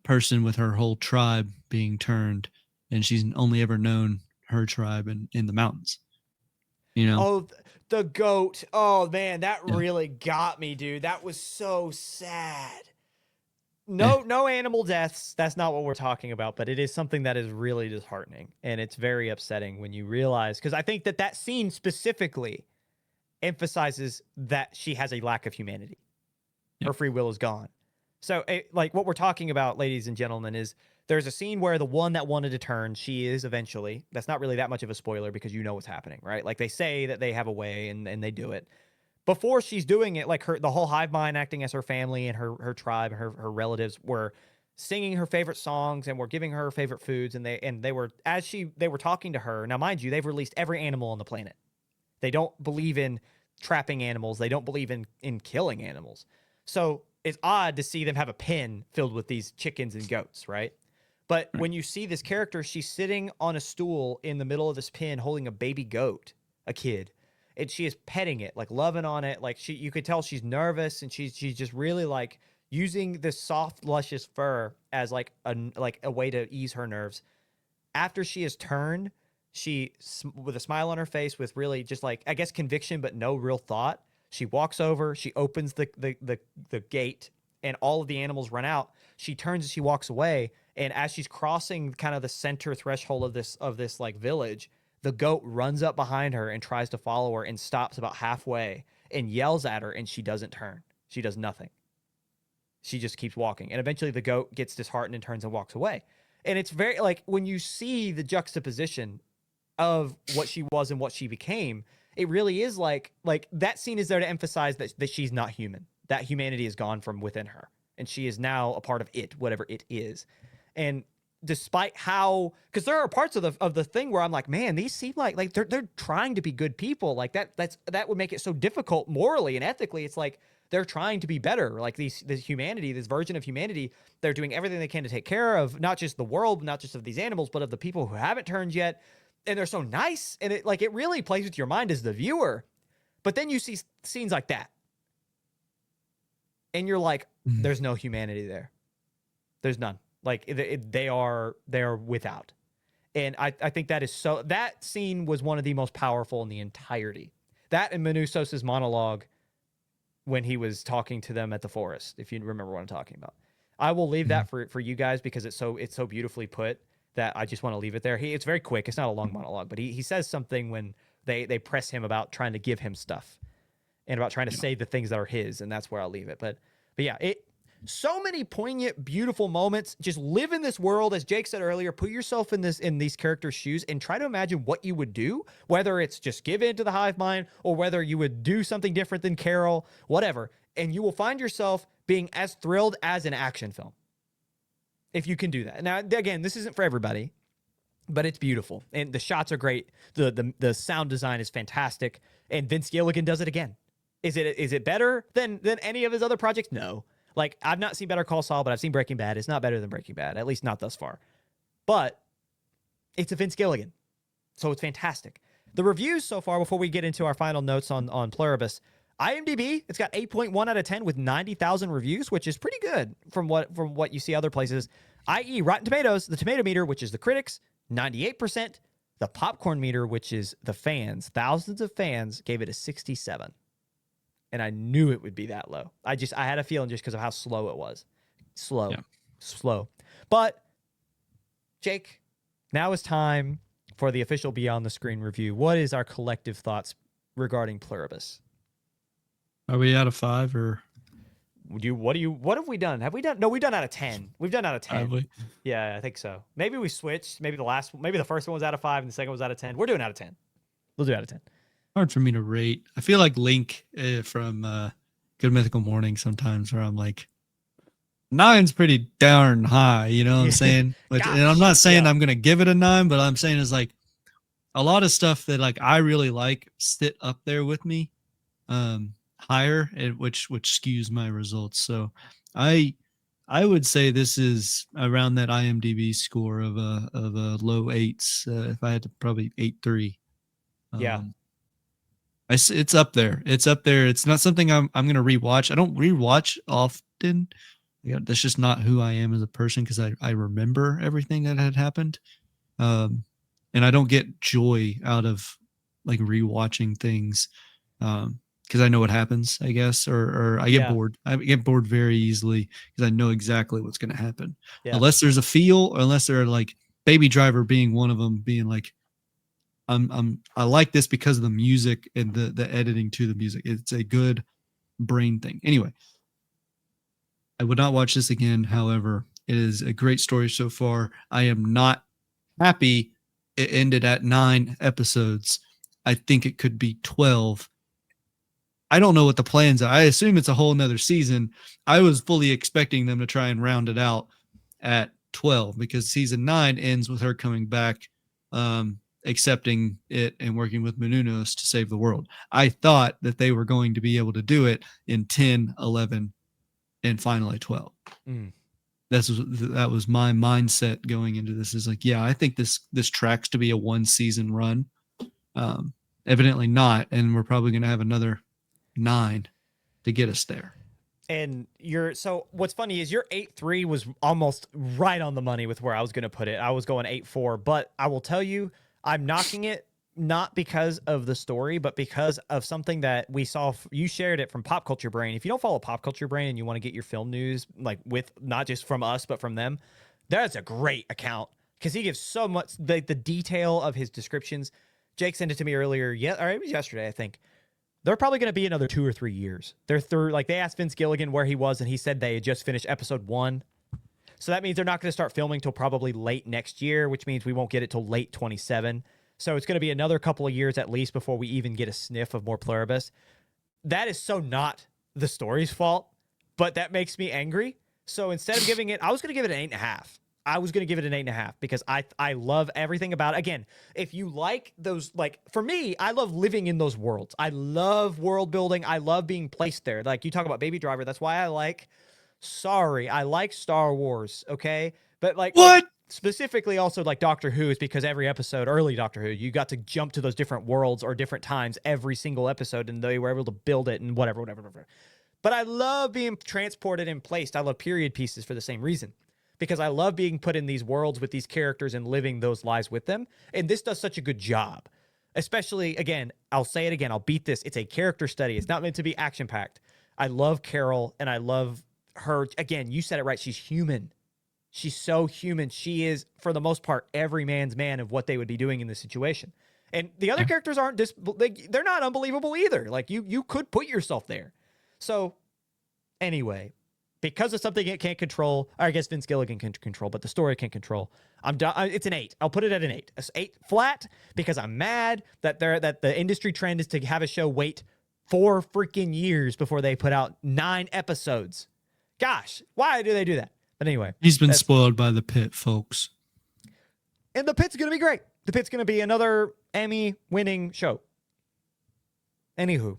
person with her whole tribe being turned, and she's only ever known her tribe in the mountains. You know? oh, the goat. Oh man, that Yeah. really got me, dude. That was so sad. Yeah. No animal deaths. That's not what we're talking about, but it is something that is really disheartening, and it's very upsetting when you realize, because I think that scene specifically emphasizes that she has a lack of humanity. Yep. Her free will is gone. So, like what we're talking about, ladies and gentlemen, is there's a scene where the one that wanted to turn, she is eventually. That's not really that much of a spoiler because you know what's happening, right? Like they say that they have a way and they do it. Before she's doing it, like the whole hive mind acting as her family and her tribe, her relatives were singing her favorite songs and were giving her favorite foods, and they were they were talking to her. Now, mind you, they've released every animal on the planet. They don't believe in trapping animals. They don't believe in killing animals. So it's odd to see them have a pen filled with these chickens and goats, right? But when you see this character, she's sitting on a stool in the middle of this pen holding a baby goat, a kid, and she is petting it, like loving on it. Like you could tell she's nervous, and she's just really like using this soft, luscious fur as like a way to ease her nerves. After she has turned, she, with a smile on her face, with really just like, I guess, conviction, but no real thought, she walks over, she opens the gate, and all of the animals run out. She turns and she walks away. And as she's crossing kind of the center threshold of this like village, The goat runs up behind her and tries to follow her and stops about halfway and yells at her, and she doesn't turn. She does nothing. She just keeps walking. And eventually the goat gets disheartened and turns and walks away. And it's very like when you see the juxtaposition of what she was and what she became, it really is like that scene is there to emphasize that she's not human. That humanity is gone from within her. And she is now a part of it, whatever it is. And despite how, because there are parts of the thing where I'm like, man, these seem like they're trying to be good people. Like that would make it so difficult morally and ethically. It's like they're trying to be better. Like this humanity, this version of humanity, they're doing everything they can to take care of not just the world, not just of these animals, but of the people who haven't turned yet. And they're so nice, and it really plays with your mind as the viewer. But then you see scenes like that, and you're like, there's no humanity there. There's none. Like they are without. And I think that scene was one of the most powerful in the entirety. That and Manusos's monologue when he was talking to them at the forest, if you remember what I'm talking about. I will leave that for you guys because it's so beautifully put that I just want to leave it there. It's very quick. It's not a long monologue, but he says something when they press him about trying to give him stuff and about trying to say the things that are his, and that's where I'll leave it. But yeah, so many poignant, beautiful moments. Just live in this world, as Jake said earlier. Put yourself in these characters' shoes and try to imagine what you would do, whether it's just give in to the hive mind or whether you would do something different than Carol, whatever. And you will find yourself being as thrilled as an action film if you can do that. Now, again, this isn't for everybody, but it's beautiful and the shots are great. The sound design is fantastic, and Vince Gilligan does it again. Is it better than any of his other projects? No. Like, I've not seen Better Call Saul, but I've seen Breaking Bad. It's not better than Breaking Bad, at least not thus far. But it's a Vince Gilligan, so it's fantastic. The reviews so far, before we get into our final notes on Pluribus, IMDb, it's got 8.1 out of 10 with 90,000 reviews, which is pretty good from what you see other places. I.e. Rotten Tomatoes, the tomato meter, which is the critics, 98%. The popcorn meter, which is the fans, thousands of fans, gave it a 67. And I knew it would be that low. I had a feeling just because of how slow it was. Slow. But, Jake, now is time for the official Beyond the Screen review. What is our collective thoughts regarding Pluribus? Are we out of 5 or? What have we done? Have we done? No, we've done out of 10. We've done out of 10. Have we? Yeah, I think so. Maybe we switched. Maybe the first one was out of 5 and the second was out of 10. We're doing out of 10. We'll do out of 10. Hard for me to rate. I feel like Link from Good Mythical Morning sometimes, where I'm like, 9's pretty darn high. You know what I'm saying? And I'm not saying I'm gonna give it a 9, but I'm saying is like a lot of stuff that like I really like sit up there with me. Higher, which skews my results. So I would say this is around that IMDb score of a low 8s. If I had to, probably 8.3. It's up there. It's up there. It's not something I'm gonna rewatch. I don't rewatch often. That's just not who I am as a person, because I remember everything that had happened. And I don't get joy out of like rewatching things. Because I know what happens, I guess, or I get bored. I get bored very easily because I know exactly what's going to happen. Yeah. Unless there's a feel, or unless they're like Baby Driver being one of them, being like, I like this because of the music and the editing to the music. It's a good brain thing. Anyway, I would not watch this again. However, it is a great story so far. I am not happy it ended at 9 episodes. I think it could be 12. I don't know what the plans are. I assume it's a whole nother season. I was fully expecting them to try and round it out at 12, because season 9 ends with her coming back, accepting it and working with Menounos to save the world. I thought that they were going to be able to do it in 10, 11, and finally 12. That was my mindset going into this, is like, yeah, I think this tracks to be a 1-season run. Evidently not. And we're probably going to have another 9 to get us there. And so what's funny is your 8.3 was almost right on the money with where I was going to put it. I was going 8.4, but I will tell you, I'm knocking it not because of the story, but because of something that we saw. You shared it from Pop Culture Brain. If you don't follow Pop Culture Brain and you want to get your film news, like with not just from us, but from them, that's a great account, because he gives so much, the detail of his descriptions. Jake sent it to me earlier. Yeah, or it was yesterday, I think. They're probably going to be another 2 or 3 years. They're through. Like, they asked Vince Gilligan where he was, and he said they had just finished episode 1. So that means they're not going to start filming till probably late next year, which means we won't get it till late 27. So it's going to be another couple of years at least before we even get a sniff of more Pluribus. That is so not the story's fault, but that makes me angry. So instead of giving it, I was going to give it an 8.5. I was going to give it an 8.5 because I love everything about it. Again, if you like those, like for me, I love living in those worlds. I love world building. I love being placed there. Like you talk about Baby Driver. That's why I like, I like Star Wars. Okay. But like, What? Specifically also like Doctor Who is because every episode, early Doctor Who, you got to jump to those different worlds or different times every single episode, and they were able to build it and whatever. But I love being transported and placed. I love period pieces for the same reason. Because I love being put in these worlds with these characters and living those lives with them. And this does such a good job. Especially, again, I'll say it again. I'll beat this. It's a character study. It's not meant to be action-packed. I love Carol, and I love her. Again, you said it right. She's human. She's so human. She is, for the most part, every man's man of what they would be doing in this situation. And the other characters aren't they're not unbelievable either. Like, you could put yourself there. So, anyway, because of something it can't control, or I guess Vince Gilligan can control, but the story can't control. I'm done. It's an 8. I'll put it at an 8. It's 8 flat because I'm mad that the industry trend is to have a show wait 4 freaking years before they put out 9 episodes. Gosh, why do they do that? But anyway, he's been spoiled by the pit, folks. And the pit's gonna be great. The pit's gonna be another Emmy-winning show. Anywho,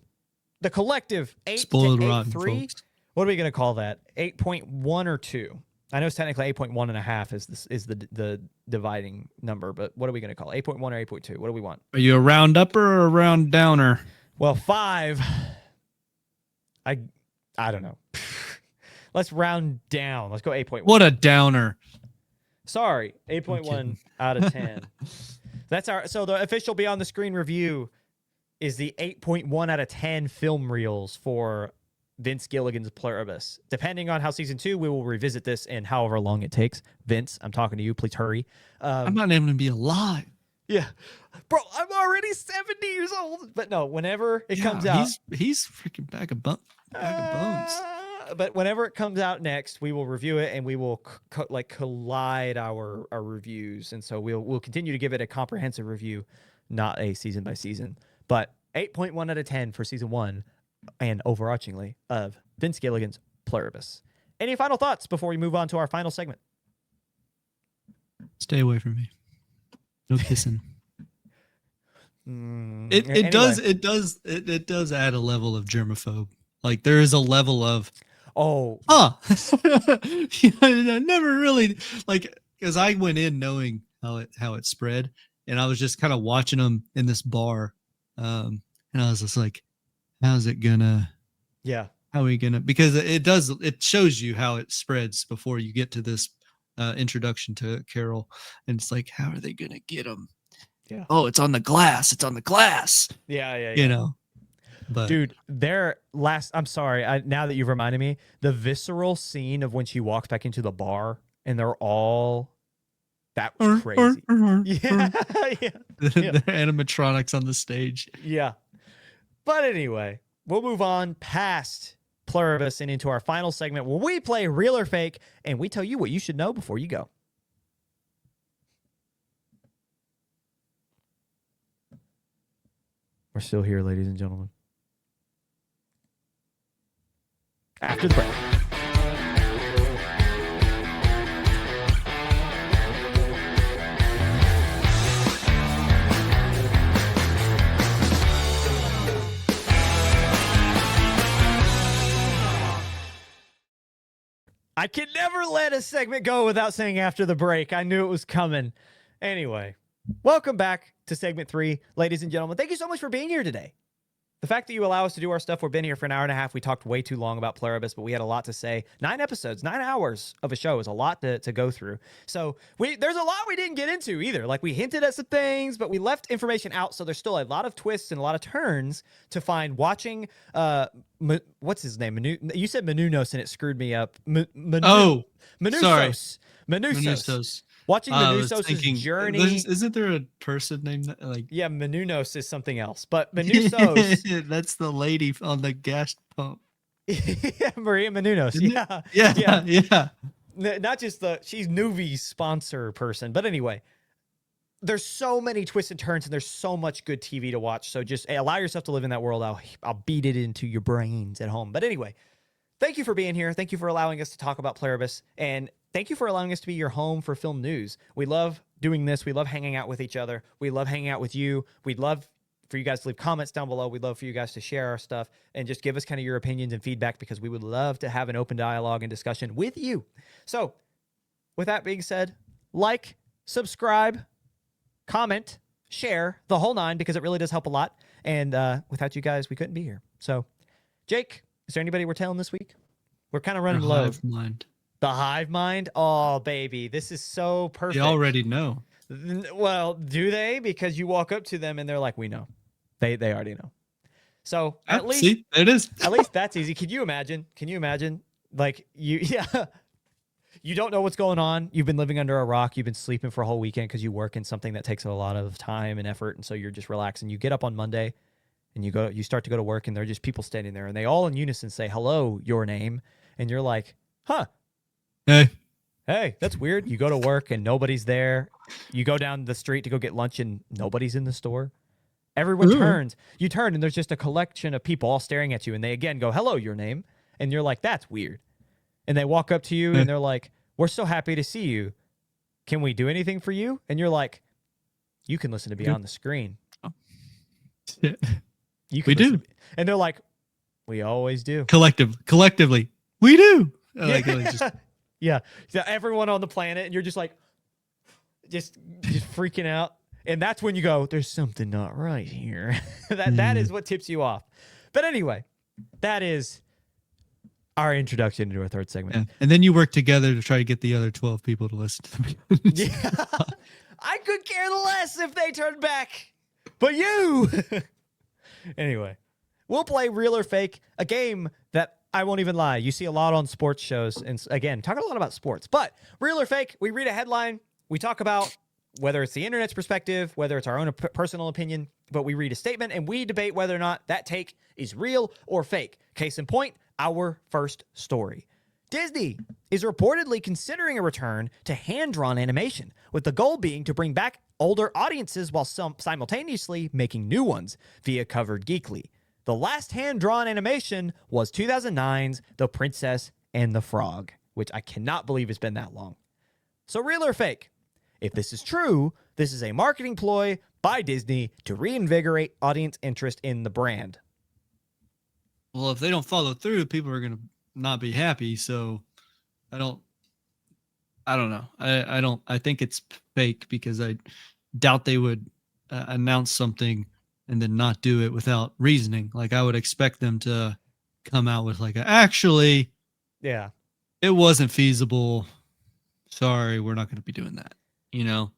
the collective 8 spoiled to 8.3. rotten, folks. What are we going to call that? 8.1 or 2? I know it's technically 8.1.5 is the dividing number, but what are we going to call it? 8.1 or 8.2? What do we want? Are you a round upper or a round downer? Well, 5. I don't know. Let's round down. Let's go 8.1. What a downer. Sorry, 8.1 out of 10. So the official Beyond the Screen review is the 8.1 out of 10 film reels for Vince Gilligan's Pluribus. Depending on how season 2, we will revisit this in however long it takes. Vince, I'm talking to you. Please hurry. I'm not even going to be alive. Yeah. Bro, I'm already 70 years old. But no, whenever it comes out. He's freaking bag of bones. But whenever it comes out next, we will review it and we will collide our reviews. And so we'll continue to give it a comprehensive review, not a season by season. But 8.1 out of 10 for season 1. And overarchingly of Vince Gilligan's Pluribus. Any final thoughts before we move on to our final segment? Stay away from me. No kissing. It Anyway. does add a level of germaphobe. Like there is a level of I never really like because I went in knowing how it spread, and I was just kind of watching them in this bar, and I was just like, how's it gonna? Yeah. How are we gonna? Because it shows you how it spreads before you get to this introduction to Carol, and it's like, how are they gonna get them? Yeah. Oh, it's on the glass. It's on the glass. Yeah. You know. But dude, I'm sorry. Now that you've reminded me, the visceral scene of when she walks back into the bar and they're all. That was crazy. Yeah. The animatronics on the stage. Yeah. But anyway, we'll move on past Pluribus and into our final segment where we play Real or Fake and we tell you what you should know before you go. We're still here, ladies and gentlemen. After the break. I can never let a segment go without saying after the break. I knew it was coming. Anyway, welcome back to segment 3. Ladies and gentlemen, thank you so much for being here today. The fact that you allow us to do our stuff, we've been here for an hour and a half. We talked way too long about Pluribus, but we had a lot to say. 9 episodes, 9 hours of a show is a lot to go through. So there's a lot we didn't get into either. Like we hinted at some things, but we left information out. So there's still a lot of twists and a lot of turns to find watching. What's his name? You said Menounos and it screwed me up. Sorry. Menounos. Watching I was Manusos's thinking, journey. isn't there a person named like? Yeah, Menunos is something else, but Menusos. That's the lady on the gas pump, Yeah, Maria Menounos. isn't it? Yeah, Yeah, yeah. yeah. Not just she's Nuvi's sponsor person, but anyway, there's so many twists and turns, and there's so much good TV to watch. So just allow yourself to live in that world. I'll beat it into your brains at home. But anyway, thank you for being here. Thank you for allowing us to talk about Pluribus, and thank you for allowing us to be your home for film news. We love doing this. We love hanging out with each other. We love hanging out with you. We'd love for you guys to leave comments down below. We'd love for you guys to share our stuff and just give us kind of your opinions and feedback, because we would love to have an open dialogue and discussion with you. So with that being said, like, subscribe, comment, share, the whole nine, because it really does help a lot. And without you guys, we couldn't be here. So Jake, is there anybody we're tailing this week? We're kind of running low. Hive mind. The hive mind? Oh, baby. This is so perfect. They already know. Well, do they? Because you walk up to them and they're like, we know. They already know. So at least, see, there it is. at least that's easy. Can you imagine? Like yeah, you don't know what's going on. You've been living under a rock. You've been sleeping for a whole weekend because you work in something that takes a lot of time and effort. And so you're just relaxing. You get up on Monday and you start to go to work, and there are just people standing there, and they all in unison say, hello, your name. And you're like, huh, hey, that's weird. You go to work and nobody's there. You go down the street to go get lunch and nobody's in the store. Everyone turns. You turn and there's just a collection of people all staring at you, and they again go, hello, your name. And you're like, that's weird. And they walk up to you and they're like, we're so happy to see you. Can we do anything for you? And you're like, you can listen to Beyond the Screen. You can We do. And they're like, we always do. Collectively, we do. Like, just, Yeah. So everyone on the planet, and you're just like, just freaking out. And that's when you go, there's something not right here. That is what tips you off. But anyway, that is our introduction into our third segment. yeah. And then you work together to try to get the other 12 people to listen to me. Yeah. I could care less if they turn back. But you. Anyway, we'll play Real or Fake, a game that I won't even lie, you see a lot on sports shows. And again, talking a lot about sports. But Real or Fake, we read a headline. We talk about whether it's the internet's perspective, whether it's our own personal opinion, but we read a statement and we debate whether or not that take is real or fake. Case in point, our first story. Disney is reportedly considering a return to hand-drawn animation, with the goal being to bring back older audiences while simultaneously making new ones via Covered Geekly. The last hand-drawn animation was 2009's The Princess and the Frog, which I cannot believe it's been that long. So real or fake? If this is true, this is a marketing ploy by Disney to reinvigorate audience interest in the brand. Well, if they don't follow through, people are going to not be happy. So I don't know. I think it's fake, because I doubt they would announce something and then not do it without reasoning. Like, I would expect them to come out with like, actually, Yeah. it wasn't feasible. Sorry, we're not going to be doing that, you know?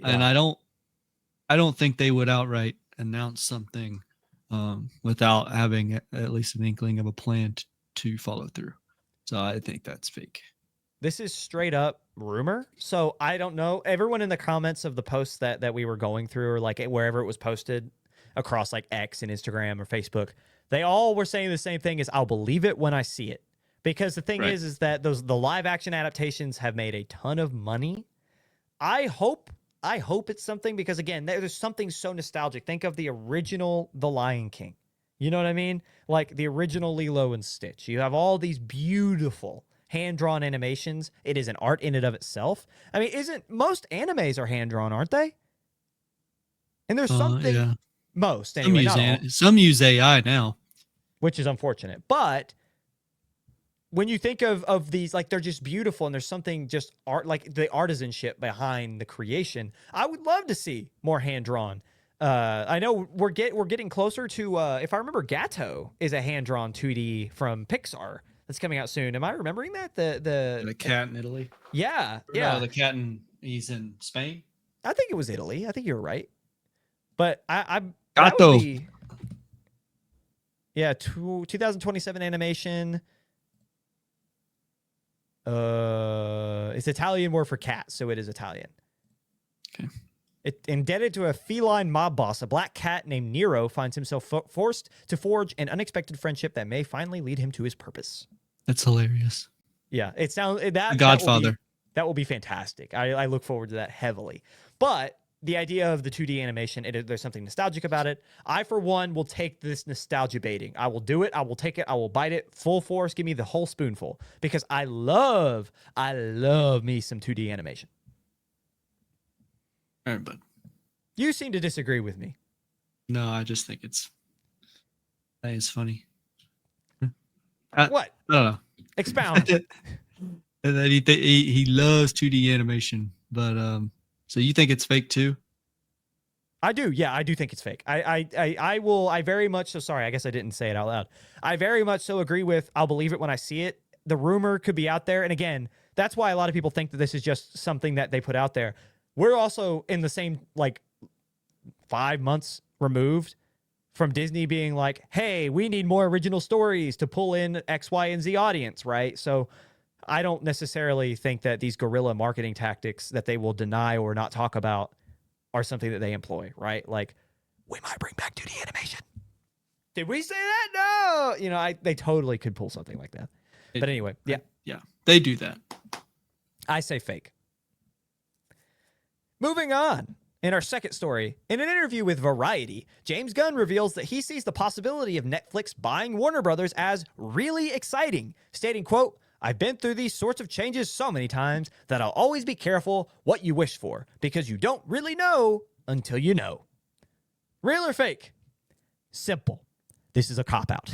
And I don't think they would outright announce something without having at least an inkling of a plan to follow through. So I think that's fake. This is straight up rumor. So I don't know. Everyone in the comments of the posts that we were going through, or like wherever it was posted across like X and Instagram or Facebook, they all were saying the same thing: is I'll believe it when I see it. Because the thing is that the live action adaptations have made a ton of money. I hope it's something, because again, there's something so nostalgic. Think of the original The Lion King. You know what I mean? Like the original Lilo and Stitch. You have all these beautiful hand-drawn animations. It is an art in and of itself. I mean, most animes are hand-drawn, aren't they? And there's something most anyway. Some use AI now, which is unfortunate. But when you think of these, like, they're just beautiful, and there's something just art, like the artisanship behind the creation. I would love to see more hand-drawn. I know we're getting closer to, if I remember, Gato is a hand-drawn 2D from Pixar that's coming out soon. Am I remembering that? The cat in Italy. Yeah. No, the cat he's in Spain. I think it was Italy. I think you're right. But I Gato. 2027 animation. It's Italian word for cat, so it is Italian. Okay. Indebted to a feline mob boss, a black cat named Nero finds himself forced to forge an unexpected friendship that may finally lead him to his purpose. That's hilarious. Yeah, it sounds The that Godfather. that will be fantastic. I look forward to that heavily. But the idea of the 2D animation, there's something nostalgic about it. I, for one, will take this nostalgia baiting. I will do it. I will take it. I will bite it full force. Give me the whole spoonful because I love me some 2D animation. All right, bud. You seem to disagree with me. No, I just think that is funny. What? I don't know. Expound. And then he loves 2D animation, but so you think it's fake too? I do. Yeah, I do think it's fake. I very much so sorry. I guess I didn't say it out loud. I very much so agree with I'll believe it when I see it. The rumor could be out there. And again, that's why a lot of people think that this is just something that they put out there. We're also in the same, 5 months removed from Disney being like, hey, we need more original stories to pull in X, Y, and Z audience, right? So I don't necessarily think that these guerrilla marketing tactics that they will deny or not talk about are something that they employ, right? Like, we might bring back 2D animation. Did we say that? No. They totally could pull something like that. But anyway, yeah. Yeah, they do that. I say fake. Moving on. In our second story, in an interview with Variety, James Gunn reveals that he sees the possibility of Netflix buying Warner Brothers as really exciting, stating, quote, I've been through these sorts of changes so many times that I'll always be careful what you wish for because you don't really know until you know. Real or fake? Simple. This is a cop-out.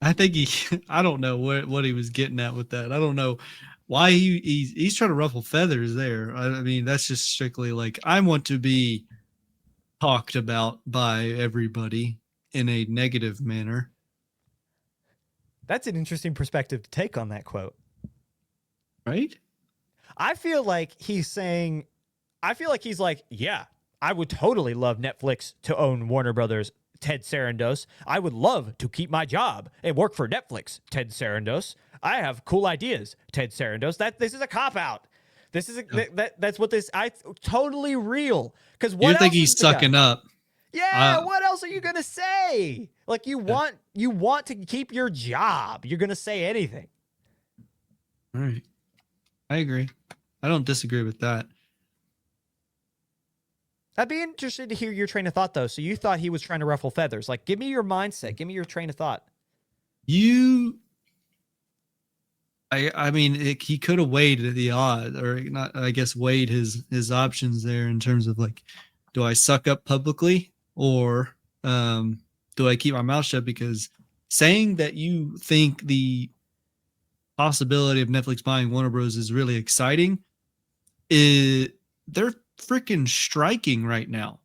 I think I don't know what he was getting at with that. I don't know why he's trying to ruffle feathers there. I mean, that's just strictly like, I want to be talked about by everybody in a negative manner. That's an interesting perspective to take on that quote. Right? I feel like he's like, yeah, I would totally love Netflix to own Warner Brothers, Ted Sarandos. I would love to keep my job and work for Netflix, Ted Sarandos. I have cool ideas, Ted Sarandos. This is a cop-out. This is that's what this totally real. Because what you think he's sucking up? Yeah, what else are you gonna say? Like you want to keep your job. You're gonna say anything. All right. I agree. I don't disagree with that. I'd be interested to hear your train of thought, though. So you thought he was trying to ruffle feathers. Like, give me your mindset. Give me your train of thought. I mean, he could have weighed the odds, or not. I guess weighed his options there in terms of like, do I suck up publicly, or do I keep my mouth shut? Because saying that you think the possibility of Netflix buying Warner Bros. Is really exciting, they're freaking striking right now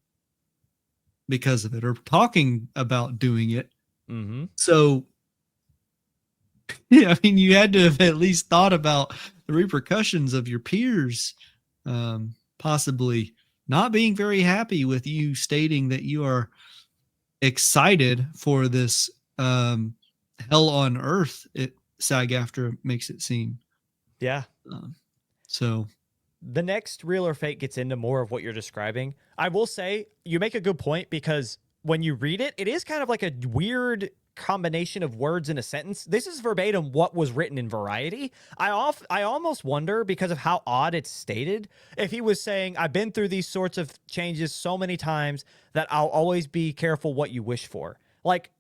because of it, or talking about doing it. Mm-hmm. So, yeah, I mean, you had to have at least thought about the repercussions of your peers possibly not being very happy with you stating that you are excited for this hell on earth, SAG-AFTRA makes it seem. Yeah. So the next real or fake gets into more of what you're describing. I will say you make a good point because when you read it, it is kind of like a weird combination of words in a sentence. This is verbatim what was written in Variety. I almost wonder, because of how odd it's stated, if he was saying, I've been through these sorts of changes so many times that I'll always be careful what you wish for. Like,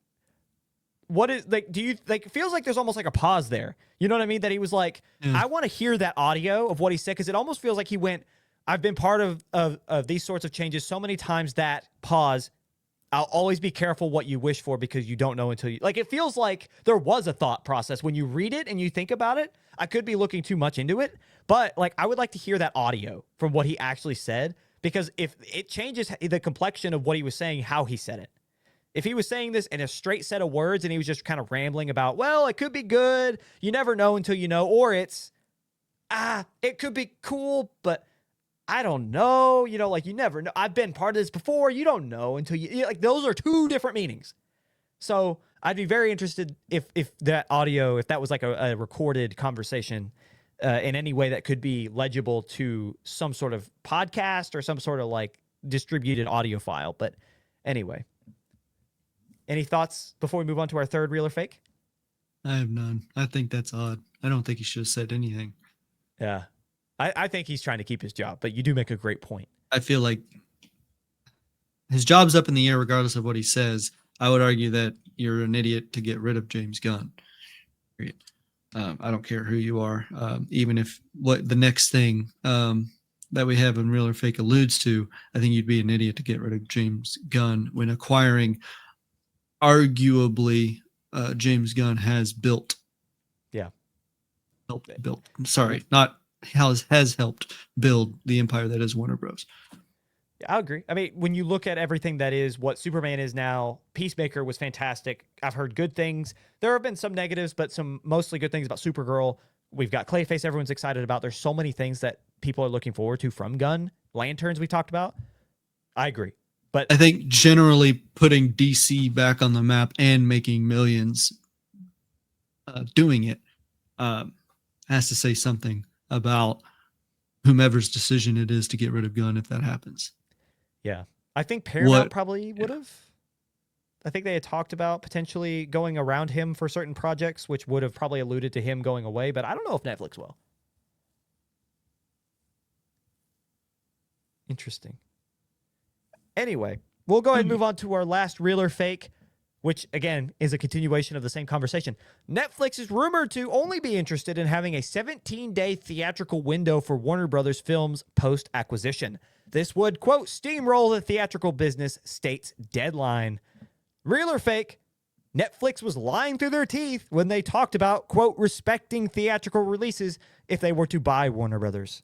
what is, like, do you, like, it feels like there's almost like a pause there. You know what I mean? That he was like, I want to hear that audio of what he said, because it almost feels like he went, I've been part of these sorts of changes so many times that, pause, I'll always be careful what you wish for because you don't know until you... Like, it feels like there was a thought process. When you read it and you think about it, I could be looking too much into it, but, like, I would like to hear that audio from what he actually said, because if it changes the complexion of what he was saying, how he said it. If he was saying this in a straight set of words and he was just kind of rambling about, well, it could be good, you never know until you know, or it's, it could be cool, but I don't know, you know, like, you never know. I've been part of this before. You don't know until you, like, those are two different meanings. So I'd be very interested if that audio, if that was like a recorded conversation, in any way that could be legible to some sort of podcast or some sort of like distributed audio file. But anyway, any thoughts before we move on to our third real or fake? I have none. I think that's odd. I don't think he should have said anything. Yeah. I think he's trying to keep his job, but you do make a great point. I feel like his job's up in the air regardless of what he says. I would argue that you're an idiot to get rid of James Gunn. Period. I don't care who you are, even if what the next thing that we have in real or fake alludes to, I think you'd be an idiot to get rid of James Gunn when acquiring arguably James Gunn has built. Yeah. Built. I'm sorry, not has helped build the empire that is Warner Bros. I agree. I mean, when you look at everything that is what Superman is now, Peacemaker was fantastic. I've heard good things. There have been some negatives, but some mostly good things about Supergirl. We've got Clayface everyone's excited about. There's so many things that people are looking forward to from Gunn. Lanterns we talked about. I agree. But I think generally putting DC back on the map and making millions doing it has to say something about whomever's decision it is to get rid of Gunn if that happens. yeah, I think Paramount probably would have. I think they had talked about potentially going around him for certain projects, which would have probably alluded to him going away, but I don't know if Netflix will. Interesting. Anyway, we'll go ahead and move on to our last real or fake, which, again, is a continuation of the same conversation. Netflix is rumored to only be interested in having a 17-day theatrical window for Warner Brothers films post-acquisition. This would, quote, steamroll the theatrical business, states Deadline. Real or fake, Netflix was lying through their teeth when they talked about, quote, respecting theatrical releases if they were to buy Warner Brothers.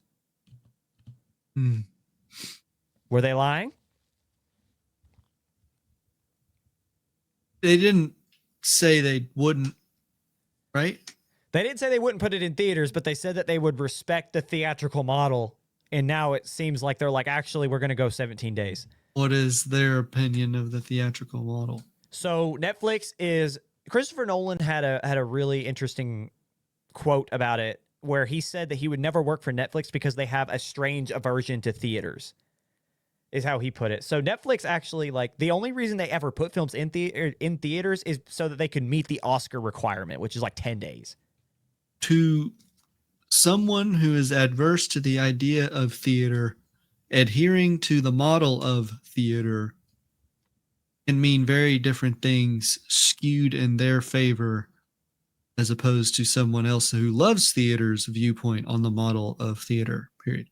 Were they lying? They didn't say they wouldn't, right? They didn't say they wouldn't put it in theaters, but they said that they would respect the theatrical model. And now it seems like they're like, actually, we're going to go 17 days. What is their opinion of the theatrical model? So Netflix is Christopher Nolan had a really interesting quote about it where he said that he would never work for Netflix because they have a strange aversion to theaters. Is how he put it. So Netflix actually, like, the only reason they ever put films in theaters is so that they could meet the Oscar requirement, which is like 10 days. To someone who is adverse to the idea of theater, adhering to the model of theater can mean very different things skewed in their favor as opposed to someone else who loves theater's viewpoint on the model of theater, period.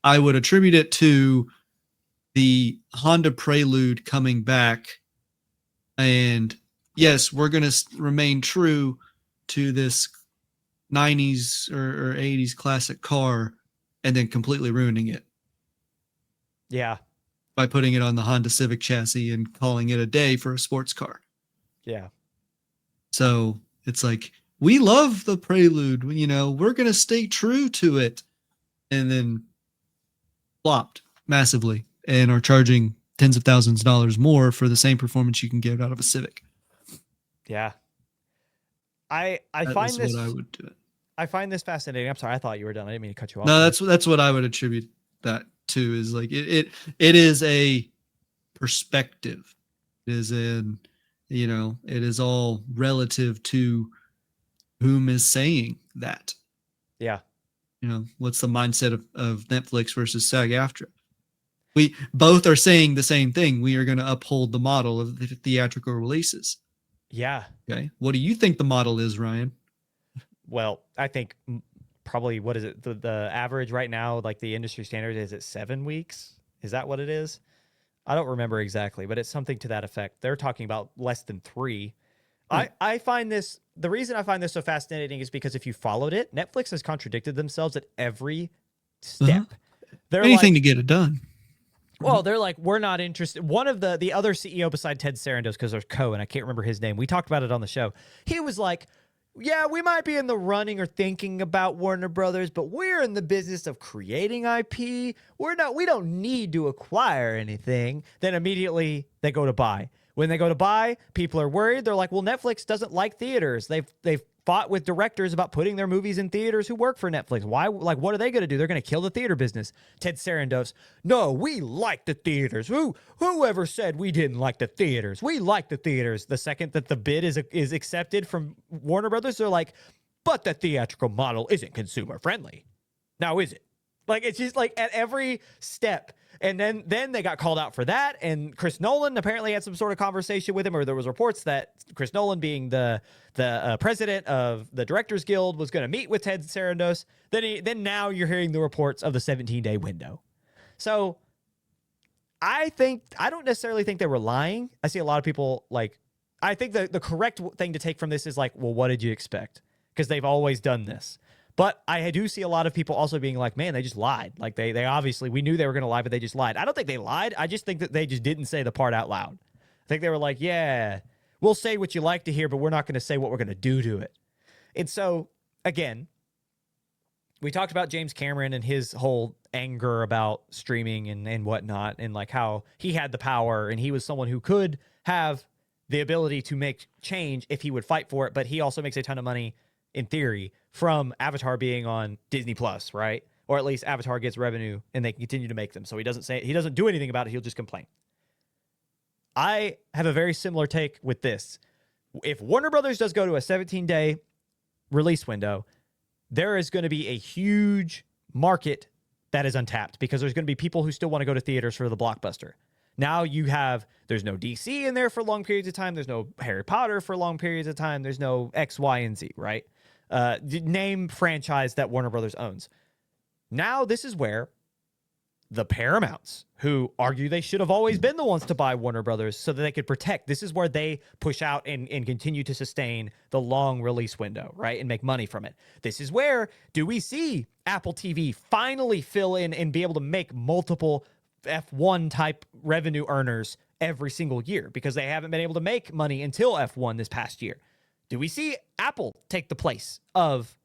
I would attribute it to the Honda Prelude coming back. And yes, we're going to remain true to this 90s or 80s classic car and then completely ruining it. Yeah. By putting it on the Honda Civic chassis and calling it a day for a sports car. Yeah. So it's like, we love the Prelude, you know, we're going to stay true to it. And then flopped massively and are charging tens of thousands of dollars more for the same performance you can get out of a Civic. Yeah. I That find is this what I would do it. I find this fascinating. I'm sorry, I thought you were done. I didn't mean to cut you off. No, that's what I would attribute that to, is like it is a perspective. It is it is all relative to whom is saying that. Yeah. You know, what's the mindset of Netflix versus SAG-AFTRA? We both are saying the same thing. We are going to uphold the model of the theatrical releases. Yeah. Okay. What do you think the model is, Ryan? Well, I think probably, what is it? The average right now, like the industry standard, is it 7 weeks? Is that what it is? I don't remember exactly, but it's something to that effect. They're talking about less than 3. Right. I find this, the reason I find this so fascinating is because if you followed it, Netflix has contradicted themselves at every step. They're anything like, to get it done. Well, they're like, we're not interested. One of the other CEO beside Ted Sarandos, because there's Cohen, I can't remember his name. We talked about it on the show. He was like, yeah, we might be in the running or thinking about Warner Brothers, but we're in the business of creating IP. We don't need to acquire anything. Then immediately they go to buy. When they go to buy, people are worried. They're like, well, Netflix doesn't like theaters. They've fought with directors about putting their movies in theaters who work for Netflix. Why? Like, what are they going to do? They're going to kill the theater business. Ted Sarandos, no, we like the theaters. Whoever said we didn't like the theaters? We like the theaters. The second that the bid is accepted from Warner Brothers, they're like, but the theatrical model isn't consumer friendly. Now, is it? Like, it's just like at every step. And then they got called out for that. And Chris Nolan apparently had some sort of conversation with him, or there was reports that Chris Nolan, being the president of the Directors Guild, was going to meet with Ted Sarandos. Then now you're hearing the reports of the 17-day window. So I don't necessarily think they were lying. I see a lot of people I think the correct thing to take from this is like, well, what did you expect? Because they've always done this. But I do see a lot of people also being like, man, they just lied. Like they obviously, we knew they were going to lie, but they just lied. I don't think they lied. I just think that they just didn't say the part out loud. I think they were like, yeah, we'll say what you like to hear, but we're not going to say what we're going to do to it. And so, again, we talked about James Cameron and his whole anger about streaming and whatnot, and like how he had the power and he was someone who could have the ability to make change if he would fight for it. But he also makes a ton of money, in theory, from Avatar being on Disney Plus, right? Or at least Avatar gets revenue and they continue to make them. So he doesn't do anything about it. He'll just complain. I have a very similar take with this. If Warner Brothers does go to a 17-day release window, there is going to be a huge market that is untapped because there's going to be people who still want to go to theaters for the blockbuster. Now there's no DC in there for long periods of time. There's no Harry Potter for long periods of time. There's no X, Y, and Z, right? Name franchise that Warner Brothers owns. Now this is where the Paramounts, who argue they should have always been the ones to buy Warner Brothers so that they could protect. This is where they push out and continue to sustain the long release window, right? And make money from it. This is where do we see Apple TV finally fill in and be able to make multiple F1 type revenue earners every single year because they haven't been able to make money until F1 this past year. Do we see Apple take the place of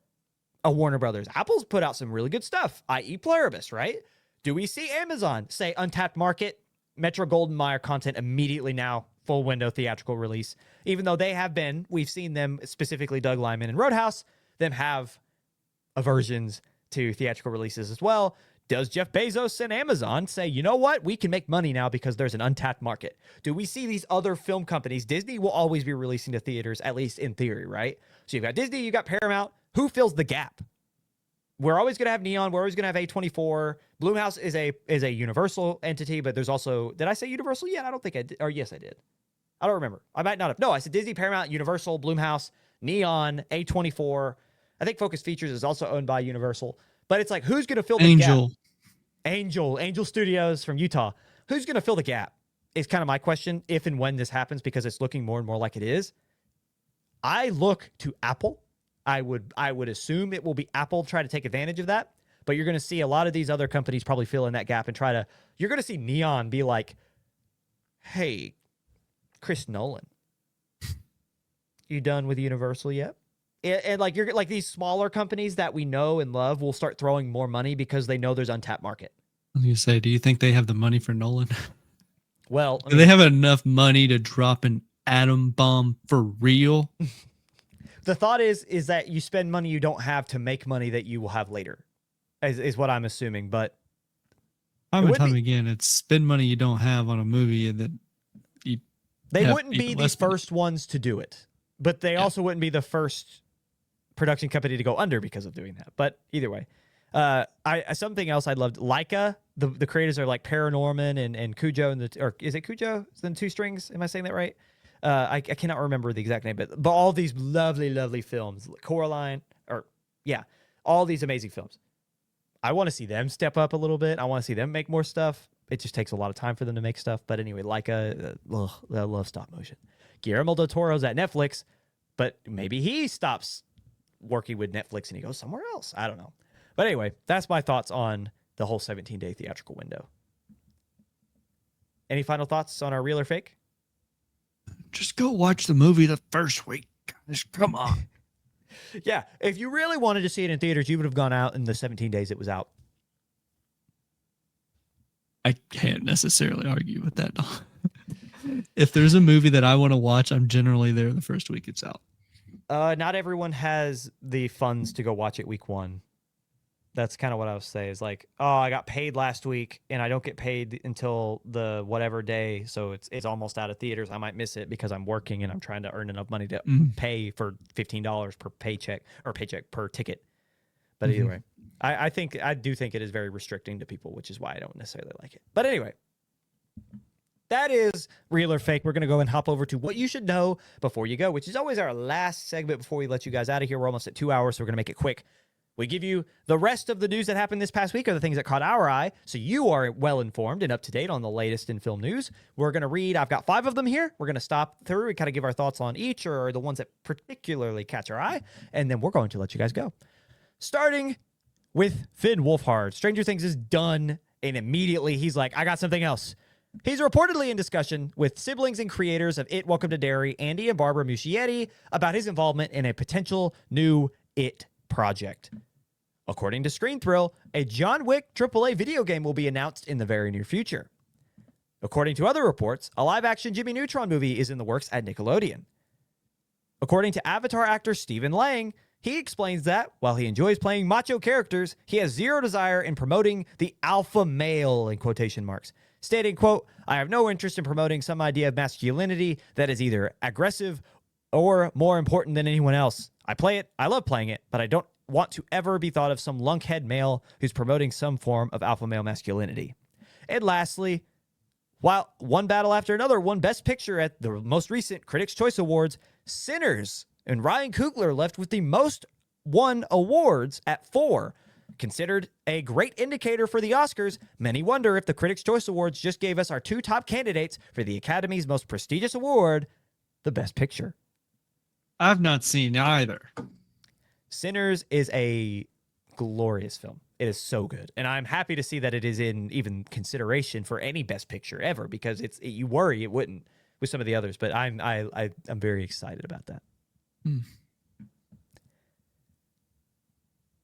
a Warner Brothers? Apple's put out some really good stuff, i.e. Pluribus, right? Do we see Amazon say untapped market, Metro Golden Mayer content immediately now, full window theatrical release? Even though we've seen them, specifically Doug Liman and Roadhouse, them have aversions to theatrical releases as well. Does Jeff Bezos and Amazon say, you know what? We can make money now because there's an untapped market. Do we see these other film companies? Disney will always be releasing to theaters, at least in theory, right? So you've got Disney, you've got Paramount. Who fills the gap? We're always going to have Neon. We're always going to have A24. Blumhouse is a Universal entity, but there's also, did I say Universal yet? I don't think I did. Or yes, I did. I don't remember. I might not have. No, I said Disney, Paramount, Universal, Blumhouse, Neon, A24. I think Focus Features is also owned by Universal. But it's like, who's going to fill the gap? Angel Studios from Utah. Who's going to fill the gap is kind of my question, if and when this happens, because it's looking more and more like it is. I look to Apple. I would assume it will be Apple try to take advantage of that. But you're going to see a lot of these other companies probably fill in that gap and you're going to see Neon be like, hey, Chris Nolan, you done with Universal yet? And like you're like these smaller companies that we know and love will start throwing more money because they know there's untapped market. I was gonna say, do you think they have the money for Nolan? Well, do they have enough money to drop an atom bomb for real? The thought is that you spend money you don't have to make money that you will have later, is what I'm assuming. But time and time again, it's spend money you don't have on a movie that they wouldn't be the first ones to do it, but they also wouldn't be the first production company to go under because of doing that. But either way, something else I loved, Leica, the creators are like Paranorman and Cujo, or is it Cujo? It's in Two Strings. Am I saying that right? I cannot remember the exact name, but all these lovely, lovely films, Coraline, all these amazing films. I want to see them step up a little bit. I want to see them make more stuff. It just takes a lot of time for them to make stuff. But anyway, Leica, I love stop motion. Guillermo del Toro's at Netflix, but maybe he stops working with Netflix and he goes somewhere else. I don't know. But anyway, that's my thoughts on the whole 17-day theatrical window. Any final thoughts on our real or fake? Just go watch the movie the first week. Just come on. Yeah, if you really wanted to see it in theaters, you would have gone out in the 17 days it was out. I can't necessarily argue with that. If there's a movie that I want to watch, I'm generally there the first week it's out. Not everyone has the funds to go watch it week one. That's kind of what I was saying. Is like, oh, I got paid last week, and I don't get paid until the whatever day, so it's almost out of theaters. I might miss it because I'm working and I'm trying to earn enough money to pay for $15 per paycheck per ticket. But either way, I do think it is very restricting to people, which is why I don't necessarily like it. But anyway, that is real or fake. We're going to go and hop over to what you should know before you go, which is always our last segment before we let you guys out of here. We're almost at 2 hours, so we're going to make it quick. We give you the rest of the news that happened this past week, or the things that caught our eye, so you are well informed and up to date on the latest in film news. We're going to read, I've got 5 of them here. We're going to stop through and kind of give our thoughts on each, or the ones that particularly catch our eye, and then we're going to let you guys go. Starting with Finn Wolfhard. Stranger Things is done, and immediately he's like, I got something else. He's reportedly in discussion with siblings and creators of It, Welcome to Derry, Andy and Barbara Muschietti, about his involvement in a potential new It project. According to Screen Thrill, a John Wick AAA video game will be announced in the very near future. According to other reports, a live-action Jimmy Neutron movie is in the works at Nickelodeon. According to Avatar actor Stephen Lang, he explains that, while he enjoys playing macho characters, he has zero desire in promoting the alpha male, in quotation marks, stating, quote, I have no interest in promoting some idea of masculinity that is either aggressive or more important than anyone else. I play it, I love playing it, but I don't want to ever be thought of some lunkhead male who's promoting some form of alpha male masculinity. And lastly, while one battle after another won Best Picture at the most recent Critics' Choice Awards, Sinners and Ryan Coogler left with the most won awards at 4. Considered a great indicator for the Oscars, many wonder if the Critics' Choice Awards just gave us our 2 top candidates for the Academy's most prestigious award, the Best Picture. I've not seen either. Sinners is a glorious film. It is so good. And I'm happy to see that it is in even consideration for any Best Picture ever, because you worry it wouldn't with some of the others, but I'm very excited about that.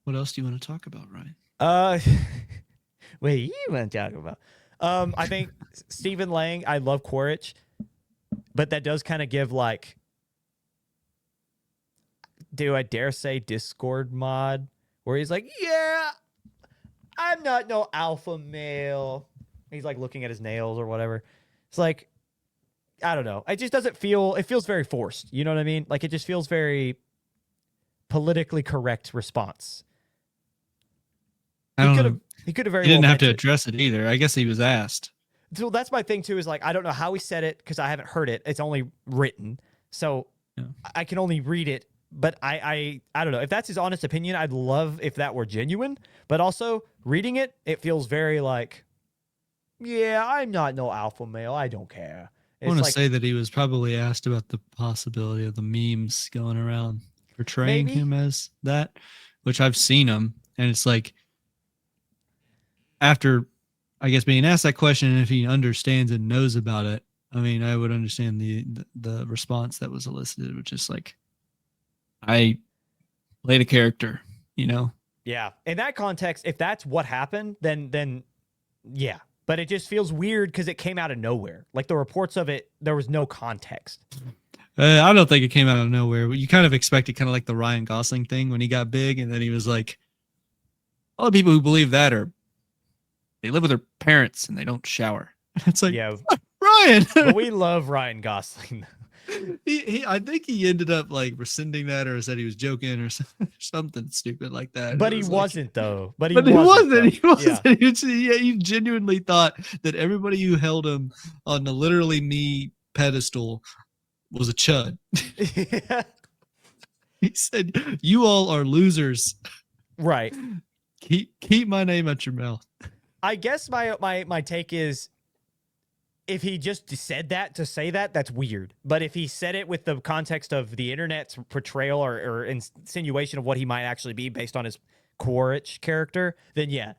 What else do you want to talk about, Ryan? What do you want to talk about? I think Stephen Lang, I love Quaritch, but that does kind of give like, do I dare say Discord mod, where he's like, yeah, I'm not no alpha male. He's like looking at his nails or whatever. It's like, I don't know. It just doesn't feel, it feels very forced. You know what I mean? Like it just feels very politically correct response. He could have very He didn't well have to mentioned- address it either. I guess he was asked. So that's my thing too, is like, I don't know how he said it because I haven't heard it. It's only written. So Yeah. I can only read it. But I don't know. If that's his honest opinion, I'd love if that were genuine. But also, reading it, it feels very like, yeah, I'm not no alpha male. I don't care. I want to say that he was probably asked about the possibility of the memes going around portraying him as that, which I've seen them. And it's like, after, I guess, being asked that question, and if he understands and knows about it, I mean, I would understand the response that was elicited, which is like, I played a character, you know? Yeah. In that context, if that's what happened, then yeah. But it just feels weird because it came out of nowhere. Like the reports of it, there was no context. I don't think it came out of nowhere. But you kind of expected kind of like the Ryan Gosling thing when he got big, and then he was like, all the people who believe that they live with their parents and they don't shower. It's like, yeah, Ryan. But we love Ryan Gosling. I think he ended up like rescinding that, or said he was joking, or something stupid like that. But he wasn't though. But he wasn't. Yeah. He genuinely thought that everybody who held him on the literally me pedestal was a chud. Yeah. He said, "You all are losers. Right. Keep my name out your mouth." I guess my take is, if he just said that to say that, that's weird. But if he said it with the context of the internet's portrayal or insinuation of what he might actually be based on his Quaritch character, then yeah.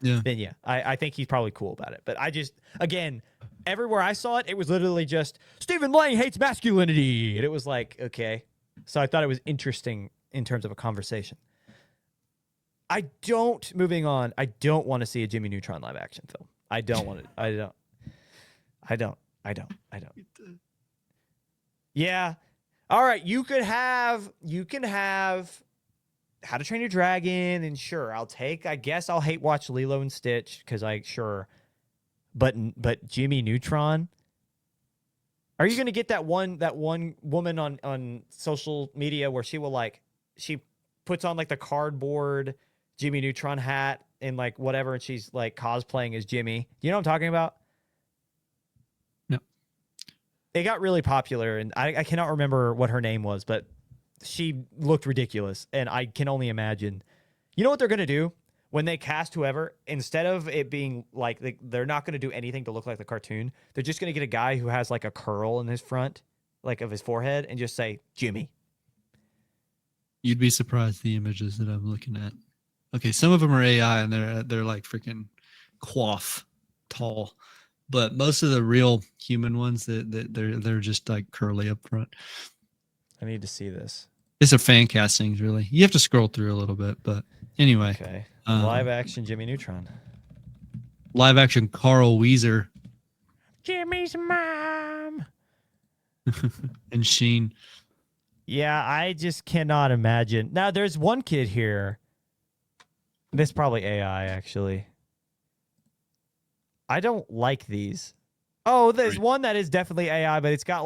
I think he's probably cool about it. But I just, again, everywhere I saw it, it was literally just, Stephen Lang hates masculinity. And it was like, okay. So I thought it was interesting in terms of a conversation. Moving on, I don't want to see a Jimmy Neutron live action film. I don't want it. I don't. Yeah. All right, you can have How to Train Your Dragon, and sure, I guess I'll hate watch Lilo and Stitch because but Jimmy Neutron. Are you gonna get that one woman on social media where she puts on like the cardboard Jimmy Neutron hat and like whatever, and she's like cosplaying as Jimmy? You know what I'm talking about? No. It got really popular, and I cannot remember what her name was, but she looked ridiculous, and I can only imagine. You know what they're gonna do when they cast whoever? Instead of it being like they're not gonna do anything to look like the cartoon. They're just gonna get a guy who has like a curl in his front, like of his forehead, and just say Jimmy. You'd be surprised the images that I'm looking at. Okay, some of them are AI and they're like freaking quaff tall, but most of the real human ones that they're just like curly up front. I need to see this. It's a fan castings, really. You have to scroll through a little bit, but anyway. Okay, live action Jimmy Neutron. Live action Carl Weezer Jimmy's mom. and Sheen. Yeah, I just cannot imagine. Now, there's one kid here. This is probably AI, actually. I don't like these. Oh, there's one that is definitely AI, but it's got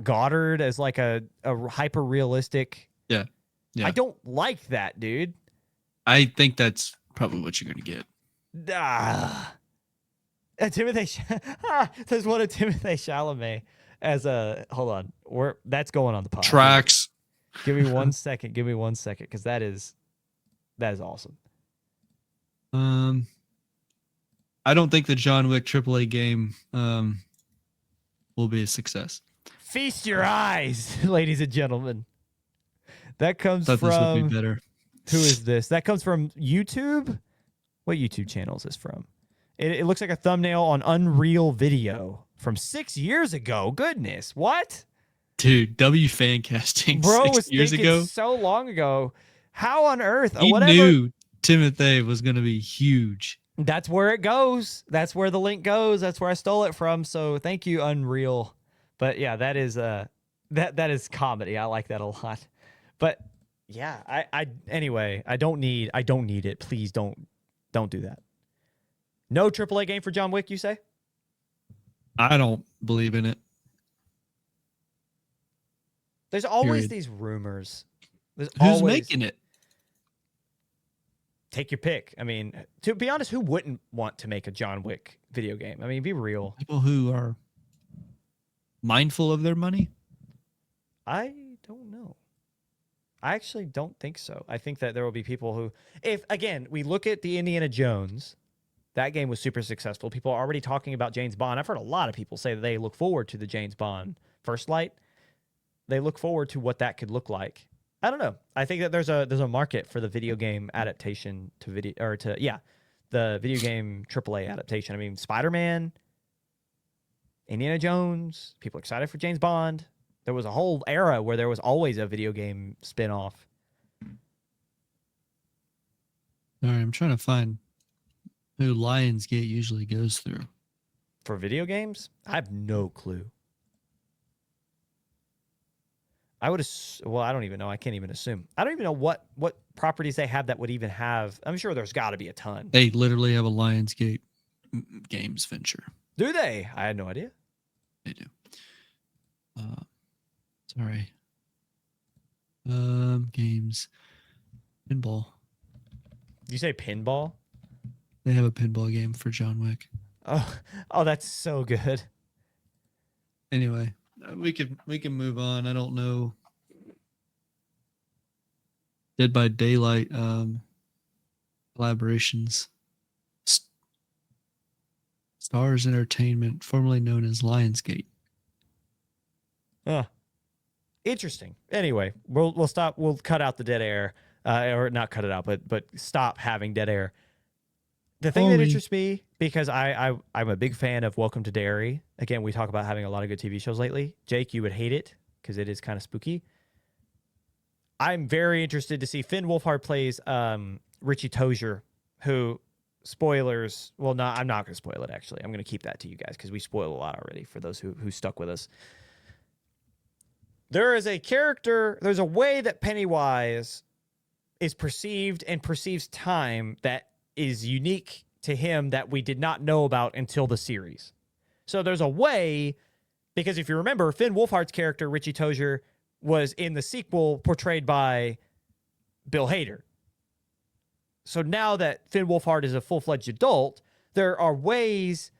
Goddard as like a hyper realistic. Yeah. I don't like that, dude. I think that's probably what you're gonna get. There's one of Timothée Chalamet as a. Hold on, that's going on the pod. Tracks. Give me 1 second. Give me 1 second, because that is awesome. I don't think the John Wick AAA game will be a success. Feast your eyes, ladies and gentlemen. That comes Thought from. This would be better. Who is this? That comes from YouTube. What YouTube channel is this from? It looks like a thumbnail on Unreal Video from 6 years ago. Goodness, what? Dude, W fan casting Bro 6 was years thinking ago. so long ago. How on earth? He Whatever. knew Timothée was going to be huge. That's where it goes. That's where the link goes. That's where I stole it from. So thank you, Unreal. But yeah, that is that is comedy. I like that a lot. But yeah, anyway, I don't need it. Please don't do that. No AAA game for John Wick, you say? I don't believe in it. There's always Period. these rumors. There's Who's always, making it? Take your pick. I mean, to be honest, who wouldn't want to make a John Wick video game? I mean, be real. People who are mindful of their money? I don't know. I actually don't think so. I think that there will be people who, if, again, we look at the Indiana Jones, that game was super successful. People are already talking about James Bond. I've heard a lot of people say that they look forward to the James Bond First Light. They look forward to what that could look like. I don't know. I think that there's a market for the video game adaptation to the video game AAA adaptation. I mean, Spider-Man, Indiana Jones, people excited for James Bond. There was a whole era where there was always a video game spin-off. All right, I'm trying to find who Lionsgate usually goes through. For video games? I have no clue. I don't even know. I can't even assume. I don't even know what properties they have that would even have. I'm sure there's got to be a ton. They literally have a Lionsgate games venture. Do they? I had no idea. They do. Sorry. Games. Pinball. Did you say pinball? They have a pinball game for John Wick. Oh, that's so good. Anyway, we can move on. I don't know. Dead by Daylight collaborations. Stars Entertainment, formerly known as Lionsgate. Interesting. Anyway, we'll stop. We'll cut out the dead air, or not cut it out, but stop having dead air. The thing that interests me, because I'm a big fan of Welcome to Derry. Again, we talk about having a lot of good TV shows lately. Jake, you would hate it because it is kind of spooky. I'm very interested to see Finn Wolfhard plays Richie Tozier, who, spoilers, well, no, I'm not going to spoil it, actually. I'm going to keep that to you guys because we spoil a lot already for those who stuck with us. There is a character, there's a way that Pennywise is perceived and perceives time that is unique to him that we did not know about until the series. So there's a way, because if you remember, Finn Wolfhard's character, Richie Tozier, was in the sequel portrayed by Bill Hader. So now that Finn Wolfhard is a full-fledged adult, there are ways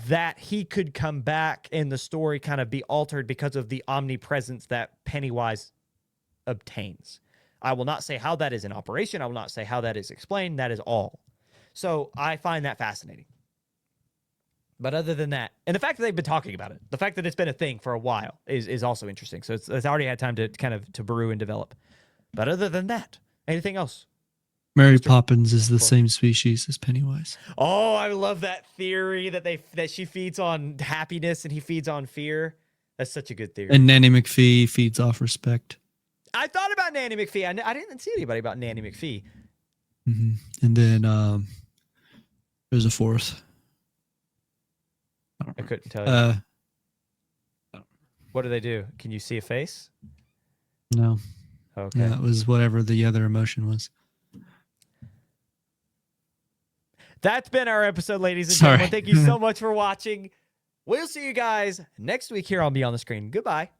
that he could come back and the story kind of be altered because of the omnipresence that Pennywise obtains. I will not say how that is in operation. I will not say how that is explained. That is all. So I find that fascinating. But other than that, and the fact that they've been talking about it, the fact that it's been a thing for a while is also interesting. So it's already had time to kind of to brew and develop. But other than that, anything else? Mary Poppins is the same species as Pennywise. Oh, I love that theory that she feeds on happiness and he feeds on fear. That's such a good theory. And Nanny McPhee feeds off respect. I thought about Nanny McPhee. I didn't see anybody about Nanny McPhee. Mm-hmm. And then there's a fourth. I couldn't tell you. What do they do? Can you see a face? No. Okay. Yeah, it was whatever the other emotion was. That's been our episode, ladies and Sorry. gentlemen. Thank you so much for watching. We'll see you guys next week here on Beyond the Screen. Goodbye.